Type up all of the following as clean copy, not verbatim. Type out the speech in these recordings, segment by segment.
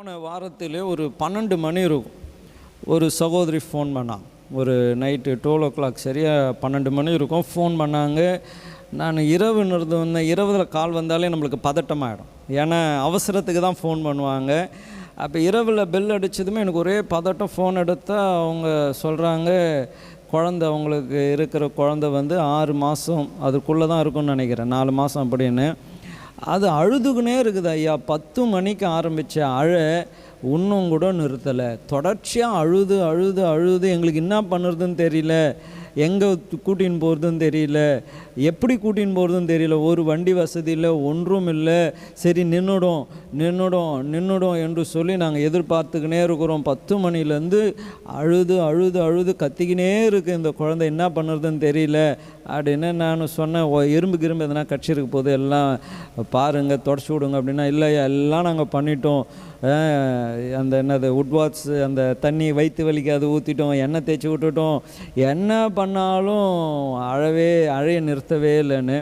போன வாரத்தில் ஒரு 12 மணி இருக்கும். ஒரு சகோதரி ஃபோன் பண்ணாங்க. ஒரு நைட்டு 12 சரியாக 12 மணி இருக்கும். ஃபோன் பண்ணாங்க. நான் இரவுன்றது வந்தேன். இரவில் கால் வந்தாலே நம்மளுக்கு பதட்டமாகிடும். ஏன்னா அவசரத்துக்கு தான் ஃபோன் பண்ணுவாங்க. அப்போ இரவில் பெல் அடித்ததுமே எனக்கு ஒரே பதட்டம். ஃபோன் எடுத்தால் அவங்க சொல்கிறாங்க, குழந்த அவங்களுக்கு இருக்கிற குழந்த 6 மாதம் அதுக்குள்ளே தான் இருக்குன்னு நினைக்கிறேன், 4 மாதம் அப்படின்னு. அது அழுதுகுனே இருக்குது ஐயா. 10 மணிக்கு ஆரம்பித்த இன்னும் கூட நிறுத்தலை. தொடர்ச்சியாக அழுது எங்களுக்கு என்ன பண்ணுறதுன்னு தெரியல, எங்கே கூட்டின்னு போகிறதுன்னு தெரியல, எப்படி கூட்டின்னு போகிறதுன்னு தெரியல. ஒரு வண்டி வசதி இல்லை, ஒன்றும் இல்லை. சரி நின்றுடும் என்று சொல்லி நாங்கள் எதிர்பார்த்துக்கினே இருக்கிறோம். 10 மணிலேருந்து அழுது கத்திக்கினே இருக்குது இந்த குழந்தை, என்ன பண்ணுறதுன்னு தெரியல அப்படின்னு நான் சொன்னேன். எறும்பு எதனா கட்சிருக்கு போது எல்லாம் பாருங்கள், தொடச்சி விடுங்க அப்படின்னா, இல்லையா எல்லாம் நாங்கள் பண்ணிட்டோம். அந்த உட்வாட்ஸ் அந்த தண்ணி வயிற்று வலிக்காது ஊற்றிட்டோம், எண்ணெய் தேய்ச்சி விட்டுட்டோம், என்ன பண்ணாலும் அழைய நிறுத்தவே இல்லைன்னு.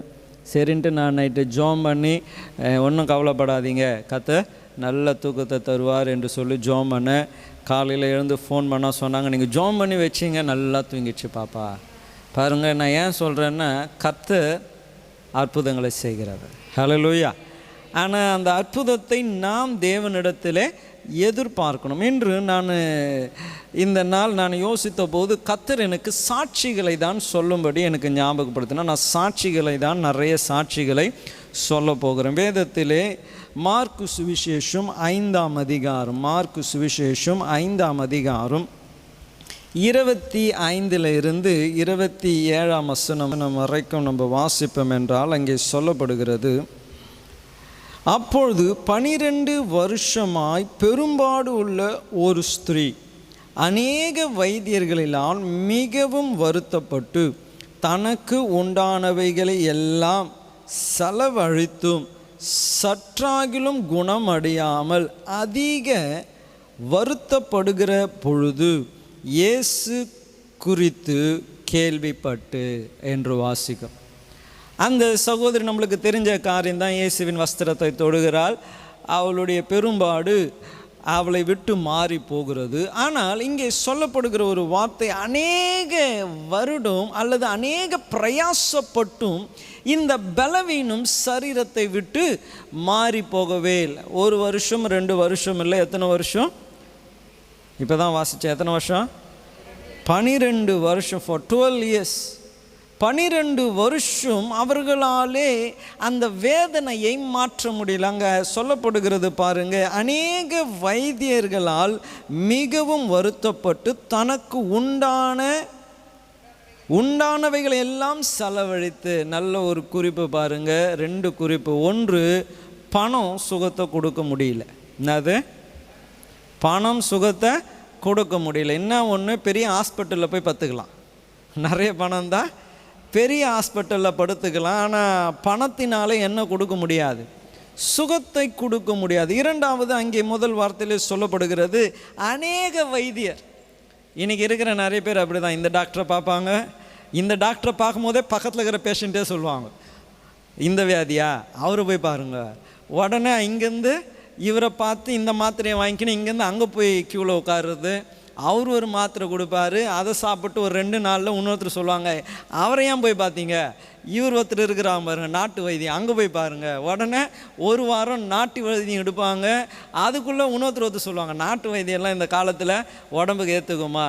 சரின்ட்டு நான் நைட்டு ஜோம் பண்ணி, ஒன்றும் கவலைப்படாதீங்க, கர்த்தர் நல்ல தூக்கத்தை தருவார் என்று சொல்லி ஜோம் பண்ணேன். காலையில் எழுந்து ஃபோன் பண்ணால் சொன்னாங்க, நீங்கள் ஜோம் பண்ணி வச்சிங்க, நல்லா தூங்கிடுச்சு பாப்பா. பாருங்கள், நான் ஏன் சொல்கிறேன்னா, கர்த்தர் அற்புதங்களை செய்கிறார். ஹல்லேலூயா. ஆனால் அந்த அற்புதத்தை நாம் தேவனிடத்தில் எதிர்பார்க்கணும். இன்று இந்த நாள் நான் யோசித்த போது கர்த்தர் எனக்கு சாட்சிகளை தான் சொல்லும்படி எனக்கு ஞாபகப்படுத்தினா, நான் சாட்சிகளை தான் நிறைய சாட்சிகளை சொல்ல போகிறேன். வேதத்திலே மார்க்கு சுவிசேஷம் 5ஆம் அதிகாரம், மார்க்கு சுவிசேஷம் 5ஆம் அதிகாரம் 25 27 வசனம் வரைக்கும் நம்ம வாசிப்போம் என்றால், அங்கே சொல்லப்படுகிறது, அப்பொழுது 12 வருஷமாய் பெரும்பாடு உள்ள ஒரு ஸ்திரீ அநேக வைத்தியர்களினால் மிகவும் வருத்தப்பட்டு தனக்கு உண்டானவைகளை எல்லாம் செலவழித்தும் சற்றாகிலும் குணமடையாமல் அதிக வருத்தப்படுகிற பொழுது இயேசு குறித்து கேள்விப்பட்டு என்று வாசிக்கும். அந்த சகோதரி நம்மளுக்கு தெரிஞ்ச காரியம்தான். இயேசுவின் வஸ்திரத்தை தொடுகிறாள். அவளுடைய பெரும்பாடு அவளை விட்டு மாறி போகிறது. ஆனால் இங்கே சொல்லப்படுகிற ஒரு வார்த்தை, அநேக வருடம் அல்லது அநேக பிரயாசப்பட்டும் இந்த பலவீனம் சரீரத்தை விட்டு மாறி போகவே இல்லை. 1 வருஷம் 2 வருஷம் இல்லை, எத்தனை வருஷம்? இப்போ தான் வாசித்தேன். எத்தனை வருஷம்? 12 வருஷம். for 12 years. 12 வருஷம் அவர்களாலே அந்த வேதனையை மாற்ற முடியல. அங்கே சொல்லப்படுகிறது பாருங்க, அநேக வைத்தியர்களால் மிகவும் வருத்தப்பட்டு தனக்கு உண்டானவைகளை எல்லாம் செலவழித்து. நல்ல ஒரு குறிப்பு பாருங்க, 2 குறிப்பு. 1, பணம் சுகத்தை கொடுக்க முடியல. என்னது? பணம் சுகத்தை கொடுக்க முடியல. என்ன ஒன்று, பெரிய ஹாஸ்பிட்டலில் போய் பத்துக்கலாம். நிறைய பணம் தான் பெரிய ஹாஸ்பிட்டலில் படுத்துக்கலாம். ஆனால் பணத்தினாலே என்ன கொடுக்க முடியாது? சுகத்தை கொடுக்க முடியாது. 2வது, அங்கே முதல் வார்த்தையில் சொல்லப்படுகிறது அநேக வைத்தியர். இன்றைக்கி இருக்கிற நிறைய பேர் அப்படி தான். இந்த டாக்டரை பார்ப்பாங்க, இந்த டாக்டரை பார்க்கும்போதே பக்கத்தில் இருக்கிற பேஷண்ட்டே சொல்லுவாங்க, இந்த வியாதியா, அவரை போய் பாருங்கள். உடனே இங்கேருந்து இவரை பார்த்து இந்த மாத்திரையை வாங்கிக்கணும், இங்கேருந்து அங்கே போய் க்யூவில் உட்காருறது. அவர் ஒரு மாத்திரை கொடுப்பாரு, அதை சாப்பிட்டு ஒரு 2 நாளில் இன்னொருத்தர் சொல்லுவாங்க, அவரை ஏன் போய் பார்த்தீங்க, இவர் ஒருத்தர் இருக்கிறாங்க பாருங்கள் நாட்டு வைத்தியம், அங்கே போய் பாருங்கள். உடனே 1 வாரம் நாட்டு வைத்தியம் எடுப்பாங்க. அதுக்குள்ளே இன்னொருத்தர் சொல்லுவாங்க, நாட்டு வைத்தியம்லாம் இந்த காலத்தில் உடம்புக்கு ஏற்றுக்குமா,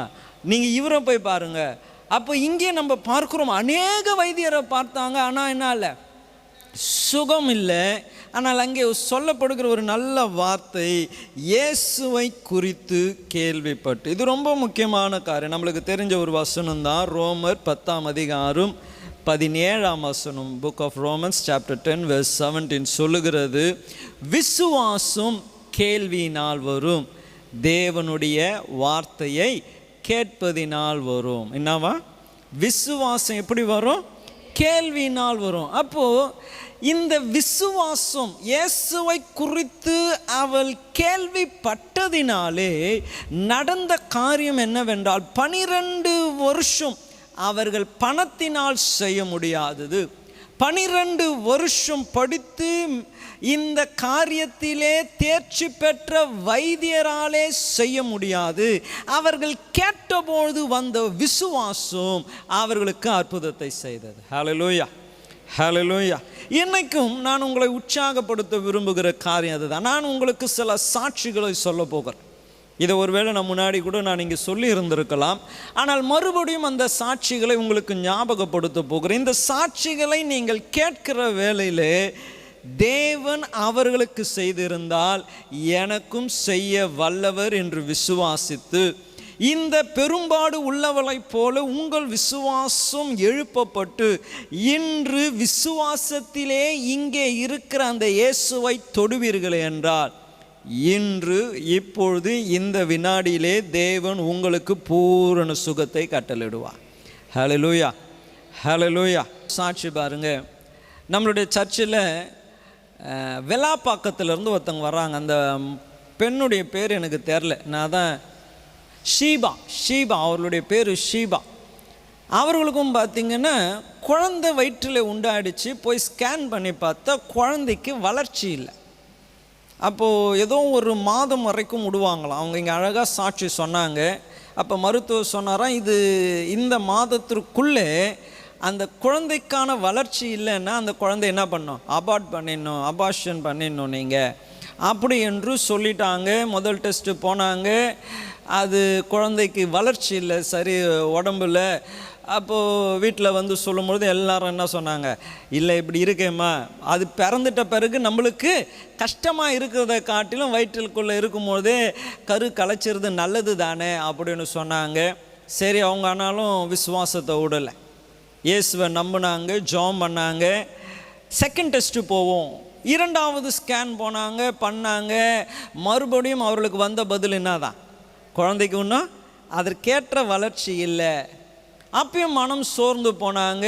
நீங்கள் இவரை போய் பாருங்கள். அப்போ இங்கே நம்ம பார்க்குறோம், அநேக வைத்தியரை பார்த்தாங்க, ஆனால் என்ன இல்லை, சுகம் இல்லை. ஆனால் அங்கே சொல்லப்படுகிற ஒரு நல்ல வார்த்தை, இயேசுவை குறித்து கேள்விப்பட்டு. இது ரொம்ப முக்கியமான காரியம். நம்மளுக்கு தெரிஞ்ச ஒரு வசனம் தான், ரோமர் 10ஆம் அதிகாரம் 17ஆம் வசனம். Book of Romans chapter 10 verse 17 சொல்லுகிறது, விசுவாசம் கேள்வியினால் வரும், தேவனுடைய வார்த்தையை கேட்பதினால் வரும். என்னவா? விசுவாசம் எப்படி வரும்? கேள்வியினால் வரும். அப்போது இந்த விசுவாசம், இயேசுவை குறித்து அவள் கேள்விப்பட்டதினாலே நடந்த காரியம் என்னவென்றால், 12 வருஷம் அவர்கள் பணத்தினால் செய்ய முடியாதது, 12 வருஷம் படித்து இந்த காரியத்திலே தேர்ச்சி பெற்ற வைத்தியராலே செய்ய முடியாது. அவர்கள் கேட்டபொழுது வந்த விசுவாசம் அவர்களுக்கு அற்புதத்தை செய்தது. ஹல்லேலூயா, ஹல்லேலூயா. இன்னைக்கும் நான் உங்களை உற்சாகப்படுத்த விரும்புகிற காரியம் அதுதான். நான் உங்களுக்கு சில சாட்சிகளை சொல்ல போகிறேன். இதை ஒருவேளை நான் முன்னாடி கூட நான் இங்கே சொல்லி இருந்திருக்கலாம். ஆனால் மறுபடியும் அந்த சாட்சிகளை உங்களுக்கு ஞாபகப்படுத்த போகிறேன். இந்த சாட்சிகளை நீங்கள் கேட்கிற வேளையிலே தேவன் அவர்களுக்கு செய்திருந்தால் எனக்கும் செய்ய வல்லவர் என்று விசுவாசித்து, இந்த பெரும்பாடு உள்ளவளைப் போல உங்கள் விசுவாசம் எழுப்பப்பட்டு இன்று விசுவாசத்திலே இங்கே இருக்கிற அந்த இயேசுவை தொடுவீர்கள் என்றால், இன்று இப்பொழுது இந்த வினாடியிலே தேவன் உங்களுக்கு பூரண சுகத்தை கட்டளிடுவார். ஹல்லேலூயா, ஹல்லேலூயா. சாட்சி பாருங்க, நம்மளுடைய சர்ச்சில் வெலாப்பாக்கத்திலேருந்து ஒருத்தவங்க வர்றாங்க. அந்த பெண்ணுடைய பேர் எனக்கு தெரில, நான் தான் ஷீபா அவர்களுடைய பேர் ஷீபா. அவர்களுக்கும் பார்த்திங்கன்னா குழந்தை வயிற்றில் உண்டாயிடுச்சு. போய் ஸ்கேன் பண்ணி பார்த்தா குழந்தைக்கு வளர்ச்சி இல்லை. அப்போது ஏதோ ஒரு மாதம் வரைக்கும் விடுவாங்களாம். அவங்க இங்கே அழகாக சாட்சி சொன்னாங்க. அப்போ மருத்துவர் சொன்னாராம், இது இந்த மாதத்திற்குள்ளே அந்த குழந்தைக்கான வளர்ச்சி இல்லைன்னா அந்த குழந்தை என்ன பண்ணணும், அபார்ஷன் பண்ணிடணும் நீங்கள் அப்படி என்று சொல்லிட்டாங்க. முதல் டெஸ்ட்டு போனாங்க, அது குழந்தைக்கு வளர்ச்சி இல்லை சரி உடம்புல. அப்போது வீட்டில் வந்து சொல்லும்பொழுது எல்லாரும் என்ன சொன்னாங்க, இல்லை இப்படி இருக்கேம்மா, அது பிறந்துட்ட பிறகு நம்மளுக்கு கஷ்டமாக இருக்கிறத காட்டிலும் வயிற்றுக்குள்ளே இருக்கும்போதே கரு கலைச்சிருது நல்லது தானே அப்படின்னு சொன்னாங்க. சரி, அவங்க ஆனாலும் விசுவாசத்தை விடலை, இயேசுவை நம்பினாங்க, ஜெபம் பண்ணாங்க. செகண்ட் டெஸ்ட்டு போவோம், இரண்டாவது ஸ்கேன் போனாங்க, பண்ணாங்க. மறுபடியும் அவர்களுக்கு வந்த பதில் என்னதான், குழந்தைக்கு இன்னும் அதற்கேற்ற வளர்ச்சி இல்லை. அப்பயும் மனம் சோர்ந்து போனாங்க.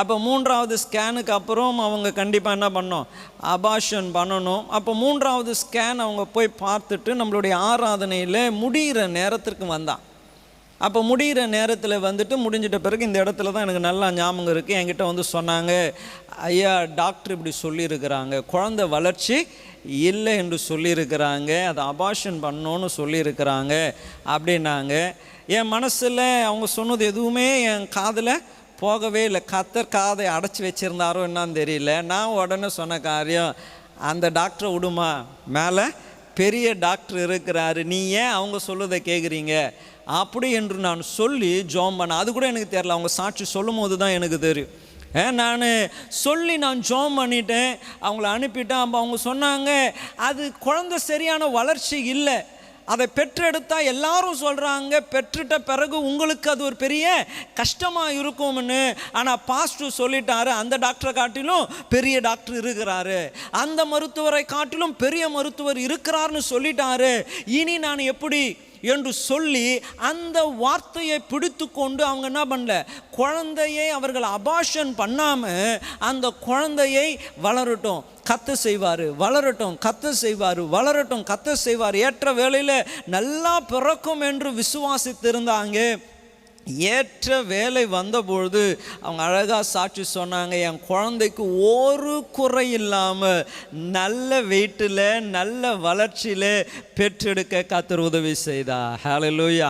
அப்போ மூன்றாவது ஸ்கேனுக்கு அப்புறம் அவங்க கண்டிப்பாக என்ன பண்ணணும், அபார்ஷன் பண்ணணும். அப்போ மூன்றாவது ஸ்கேன் அவங்க போய் பார்த்துட்டு நம்மளுடைய ஆராதனையில் முடிகிற நேரத்திற்கு வந்தான். அப்போ முடிகிற நேரத்தில் வந்துட்டு முடிஞ்சிட்ட பிறகு இந்த இடத்துல தான் எனக்கு நல்லா ஞாபகம் இருக்குது, என்கிட்ட வந்து சொன்னாங்க, ஐயா டாக்டர் இப்படி சொல்லியிருக்கிறாங்க, குழந்தை வளர்ச்சி இல்லை என்று சொல்லியிருக்கிறாங்க, அதை அபார்ஷன் பண்ணணுன்னு சொல்லியிருக்கிறாங்க அப்படின்னாங்க. என் மனசில் அவங்க சொன்னது எதுவுமே என் காதில் போகவே இல்லை. கர்த்தர் காதை அடைச்சி வச்சுருந்தாரோ என்னான்னு தெரியல. நான் உடனே சொன்ன காரியம், அந்த டாக்டரை விடுமா, மேலே பெரிய டாக்டர் இருக்கிறாரு, நீ ஏன் அவங்க சொல்லுறதை கேட்குறீங்க அப்படி என்று நான் சொல்லி ஜெபம் பண்ணேன். அது கூட எனக்கு தெரியல, அவங்க சாட்சி சொல்லும் போது தான் எனக்கு தெரியும். நான் சொல்லி நான் ஜெபம் பண்ணிட்டேன், அவங்கள அனுப்பிட்டேன். அப்போ அவங்க சொன்னாங்க, அது குழந்தை சரியான வளர்ச்சி இல்லை, அதை பெற்றெடுத்தால் எல்லாரும் சொல்கிறாங்க பெற்றுட்ட பிறகு உங்களுக்கு அது ஒரு பெரிய கஷ்டமாக இருக்கும்னு. ஆனால் பாஸ்டர் சொல்லிட்டாரு, அந்த டாக்டரை காட்டிலும் பெரிய டாக்டர் இருக்கிறாரு, அந்த மருத்துவரை காட்டிலும் பெரிய மருத்துவர் இருக்கிறார்னு சொல்லிட்டாரு, இனி நான் எப்படி என்று சொல்லி அந்த வார்த்தையை பிடித்து கொண்டு அவங்க என்ன பண்ணல, குழந்தையை அவர்கள் அபார்ஷன் பண்ணாமல் அந்த குழந்தையை வளரட்டும் கத்த செய்வார், வளரட்டும் கத்த செய்வார், வளரட்டும் கத்த செய்வார், ஏற்ற வேளையில் நல்லா பிறக்கும் என்று விசுவாசித்திருந்தாங்க. ஏற்ற வேலை வந்தபொழுது அவங்க அழகாக சாட்சி சொன்னாங்க, என் குழந்தைக்கு ஒரு குறை இல்லாமல் நல்ல வெயிட்டில் நல்ல வளர்ச்சியில் பெற்றெடுக்க கர்த்தர் உதவி செய்தார். ஹல்லேலூயா,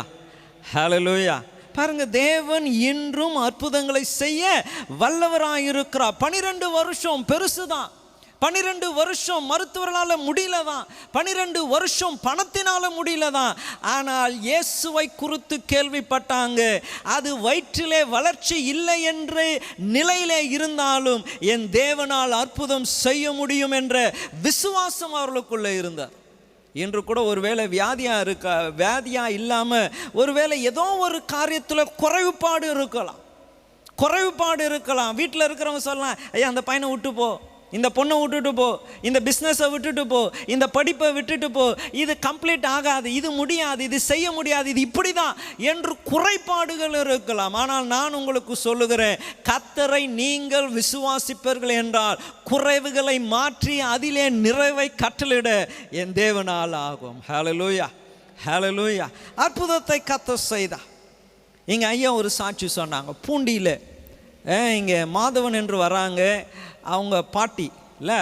ஹல்லேலூயா. பாருங்க, தேவன் இன்றும் அற்புதங்களை செய்ய வல்லவராயிருக்கிறார். 12 வருஷம் பெருசு தான், 12 வருஷம் மருத்துவர்களால் முடியல தான், 12 வருஷம் பணத்தினால முடியல தான். ஆனால் இயேசுவை குறித்து கேள்விப்பட்டாங்க, அது வயிற்றிலே வளர்ச்சி இல்லை என்ற நிலையிலே இருந்தாலும் என் தேவனால் அற்புதம் செய்ய முடியும் என்ற விசுவாசம் அவர்களுக்குள்ளே இருந்தார். இன்று கூட ஒருவேளை வியாதியாக இல்லாமல் ஒருவேளை ஏதோ ஒரு காரியத்தில் குறைவுபாடு இருக்கலாம். வீட்டில் இருக்கிறவங்க சொல்லலாம், ஐயா அந்த பையனை விட்டு போ, இந்த பொண்ணை விட்டுட்டு போ, இந்த பிஸ்னஸை விட்டுட்டு போ, இந்த படிப்பை விட்டுட்டு போ, இது கம்ப்ளீட் ஆகாது, இது முடியாது, இது செய்ய முடியாது, இது இப்படி தான் என்று குறைபாடுகள் இருக்கலாம். ஆனால் நான் உங்களுக்கு சொல்லுகிறேன், கர்த்தரை நீங்கள் விசுவாசிப்பீர்கள் என்றால் குறைவுகளை மாற்றி அதிலே நிறைவை கட்டளிட என் தேவனால் ஆகும். ஹல்லேலூயா, ஹல்லேலூயா. அற்புதத்தை கர்த்தர் செய்தார். எங்கள் ஐயா ஒரு சாட்சி சொன்னாங்க, பூண்டியில் இங்கே மாதவன் என்று வராங்க, அவங்க பாட்டி இல்லை,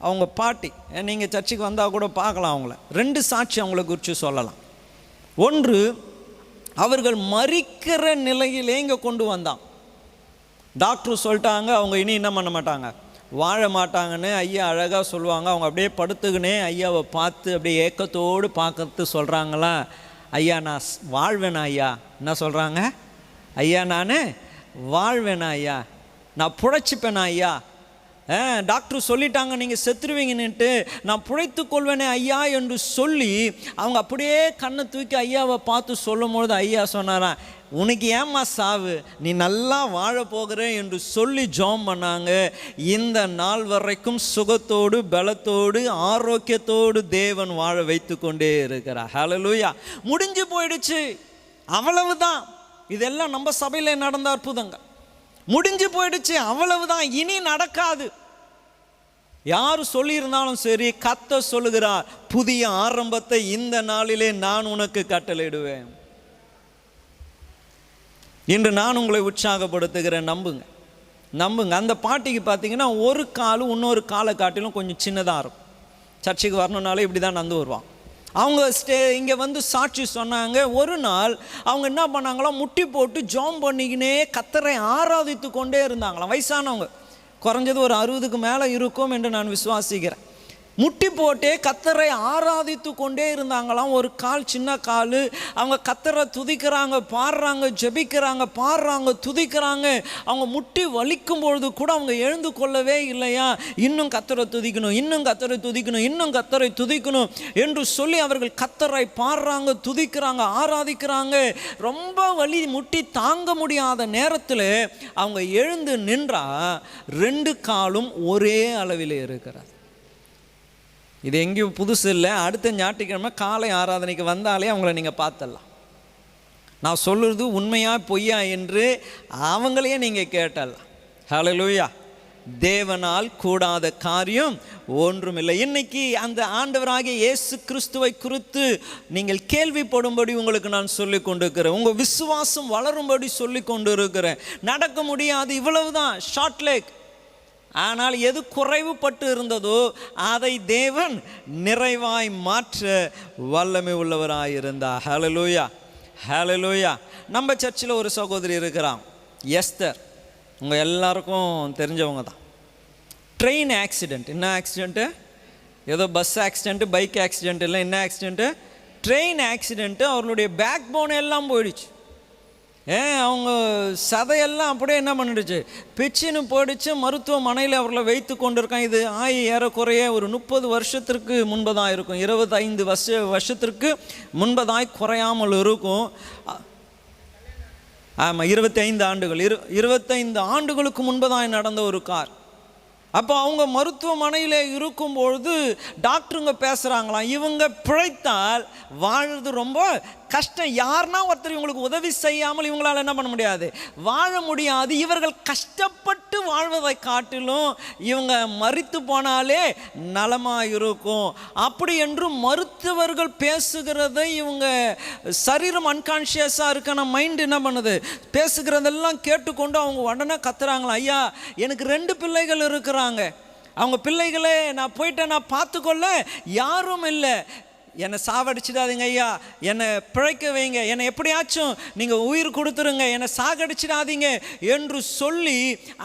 அவங்க பாட்டி. நீங்கள் சர்ச்சுக்கு வந்தால் கூட பார்க்கலாம் அவங்கள. 2 சாட்சி அவங்கள குறித்து சொல்லலாம். ஒன்று, அவர்கள் மரிக்கிற நிலையிலே இங்கே கொண்டு வந்தான். டாக்டர் சொல்லிட்டாங்க அவங்க இனி என்ன பண்ண மாட்டாங்க, வாழ மாட்டாங்கன்னு. ஐயா அழகாக சொல்லுவாங்க. அவங்க அப்படியே படுத்துக்கினே ஐயாவை பார்த்து அப்படியே ஏக்கத்தோடு பார்க்கறது சொல்கிறாங்களா, ஐயா நான் வாழ்வேனா ஐயா, என்ன சொல்கிறாங்க, ஐயா நான் வாழ்வேனா ஐயா, நான் புழைச்சிப்பேனா ஐயா. டாக்டர் சொல்லிட்டாங்க நீங்கள் செத்துருவீங்கன்னுட்டு, நான் புழைத்து கொள்வேனே ஐயா என்று சொல்லி அவங்க அப்படியே கண்ணை தூக்கி ஐயாவை பார்த்து சொல்லும் பொழுது ஐயா சொன்னாராம், உனக்கு ஏம்மா சாவு, நீ நல்லா வாழ போகிற என்று சொல்லி ஜெபம் பண்ணாங்க. இந்த நாள் வரைக்கும் சுகத்தோடு பலத்தோடு ஆரோக்கியத்தோடு தேவன் வாழ வைத்து கொண்டே இருக்கிறார். ஹல்லேலூயா. முடிஞ்சு போயிடுச்சு, அவ்வளவுதான். இதெல்லாம் நம்ம சபையில் நடந்த அற்புதங்கள். முடிஞ்சு போயிடுச்சு, அவ்வளவுதான், இனி நடக்காது. யார் சொல்லியிருந்தாலும் சரி, கர்த்தர் சொல்லுகிறார், புதிய ஆரம்பத்தை இந்த நாளிலே நான் உனக்கு கட்டளையிடுவேன். இன்று நான் உங்களை உற்சாகப்படுத்துகிறேன். நம்புங்க. அந்த பாட்டிக்கு பார்த்தீங்கன்னா ஒரு கால் இன்னொரு காலை காட்டிலும் கொஞ்சம் சின்னதாக இருக்கும். சர்ச்சுக்கு வரணுன்னாலே இப்படி தான் நடந்து வருவான். அவங்க இங்கே வந்து சாட்சி சொன்னாங்க. ஒரு நாள் அவங்க என்ன பண்ணாங்களாம், முட்டி போட்டு ஜெபம் பண்ணிக்கினே கர்த்தரை ஆராதித்து கொண்டே இருந்தாங்களாம். வயசானவங்க, குறைஞ்சது ஒரு 60க்கு மேலே இருக்கும் என்று நான் விசுவாசிக்கிறேன். முட்டி போட்டே கர்த்தரை ஆராதித்து கொண்டே இருந்தாங்களாம். ஒரு கால் சின்ன கால். அவங்க கர்த்தரை துதிக்கிறாங்க, பாடுறாங்க, ஜெபிக்கிறாங்க, பாடுறாங்க, துதிக்கிறாங்க. அவங்க முட்டி வலிக்கும் பொழுது கூட அவங்க எழுந்து கொள்ளவே இல்லையா. இன்னும் கர்த்தரை துதிக்கணும், இன்னும் கர்த்தரை துதிக்கணும், இன்னும் கர்த்தரை துதிக்கணும் என்று சொல்லி அவர்கள் கர்த்தரை பாடுறாங்க, துதிக்கிறாங்க, ஆராதிக்கிறாங்க. ரொம்ப வலி, முட்டி தாங்க முடியாத நேரத்தில் அவங்க எழுந்து நின்றா 2 காலும் ஒரே அளவில் இருக்கிறது. இது எங்கேயும் புதுசு இல்லை. அடுத்த ஞாயிற்றுக்கிழமை காலை ஆராதனைக்கு வந்தாலே அவங்கள நீங்கள் பார்த்துடலாம். நான் சொல்லுறது உண்மையா பொய்யா என்று அவங்களையே நீங்கள் கேட்டலாம். ஹல்லேலூயா. தேவனால் கூடாத காரியம் ஒன்றுமில்லை. இன்னைக்கு அந்த ஆண்டவராகிய இயேசு கிறிஸ்துவை குறித்து நீங்கள் கேள்விப்படும்படி உங்களுக்கு நான் சொல்லி கொண்டிருக்கிறேன். உங்கள் விசுவாசம் வளரும்படி சொல்லி கொண்டு இருக்கிறேன். நடக்க முடியாது, இவ்வளவுதான், ஷார்ட் லேக். ஆனால் எது குறைவுபட்டு இருந்ததோ அதை தேவன் நிறைவாய் மாற்ற வல்லமை உள்ளவராயிருந்தார். ஹல்லேலூயா, ஹல்லேலூயா. நம்ம சர்ச்சில் ஒரு சகோதரி இருக்கிறான், எஸ்தர். உங்கள் எல்லாருக்கும் தெரிஞ்சவங்க தான். Train accident. என்ன ஆக்சிடெண்ட்டு? ஏதோ பஸ் ஆக்சிடெண்ட்டு, பைக் ஆக்சிடெண்ட் இல்லை. என்ன ஆக்சிடெண்ட்டு? Train accident. அவர்களுடைய பேக் போன் எல்லாம் போயிடுச்சு. அவங்க சதையெல்லாம் அப்படியே என்ன பண்ணிடுச்சு, பிச்சுன்னு போயிடுச்சு. மருத்துவமனையில் அவர்களை வைத்து கொண்டிருக்கான். இது ஏறக்குறைய ஒரு 30 வருஷத்திற்கு முன்பதாக இருக்கும், 25 வருஷத்திற்கு முன்பதாய் குறையாமல் இருக்கும். ஆமாம், 25 ஆண்டுகள், 25 ஆண்டுகளுக்கு முன்பதாய் நடந்த ஒரு கார். அப்போ அவங்க மருத்துவமனையில் இருக்கும்பொழுது டாக்டருங்க பேசுகிறாங்களாம், இவங்க பிழைத்தால் வாழ்றது ரொம்ப கஷ்டம். யாருன்னா ஒருத்தர் இவங்களுக்கு உதவி செய்யாமல் இவங்களால் என்ன பண்ண முடியாது, வாழ முடியாது. இவர்கள் கஷ்டப்பட்டு வாழ்வதை காட்டிலும் இவங்க மரித்து போனாலே நலமாக இருக்கும் அப்படி என்று மருத்துவர்கள் பேசுகிறதை இவங்க சரீரம் அன்கான்ஷியஸாக இருக்கான மைண்ட் என்ன பண்ணுது, பேசுகிறதெல்லாம் கேட்டுக்கொண்டு அவங்க உடனே கத்துறாங்களா, ஐயா எனக்கு 2 பிள்ளைகள் இருக்கிறாங்க, அவங்க பிள்ளைகளே நான் போயிட்டேன், நான் பார்த்துக்கொள்ள யாரும் இல்லை, என்னை சாவடிச்சிடாதீங்க ஐயா, என்னை பிழைக்க வைங்க, என்னை எப்படியாச்சும் நீங்கள் உயிர் கொடுத்துருங்க, என்னை சாகடிச்சிடாதீங்க என்று சொல்லி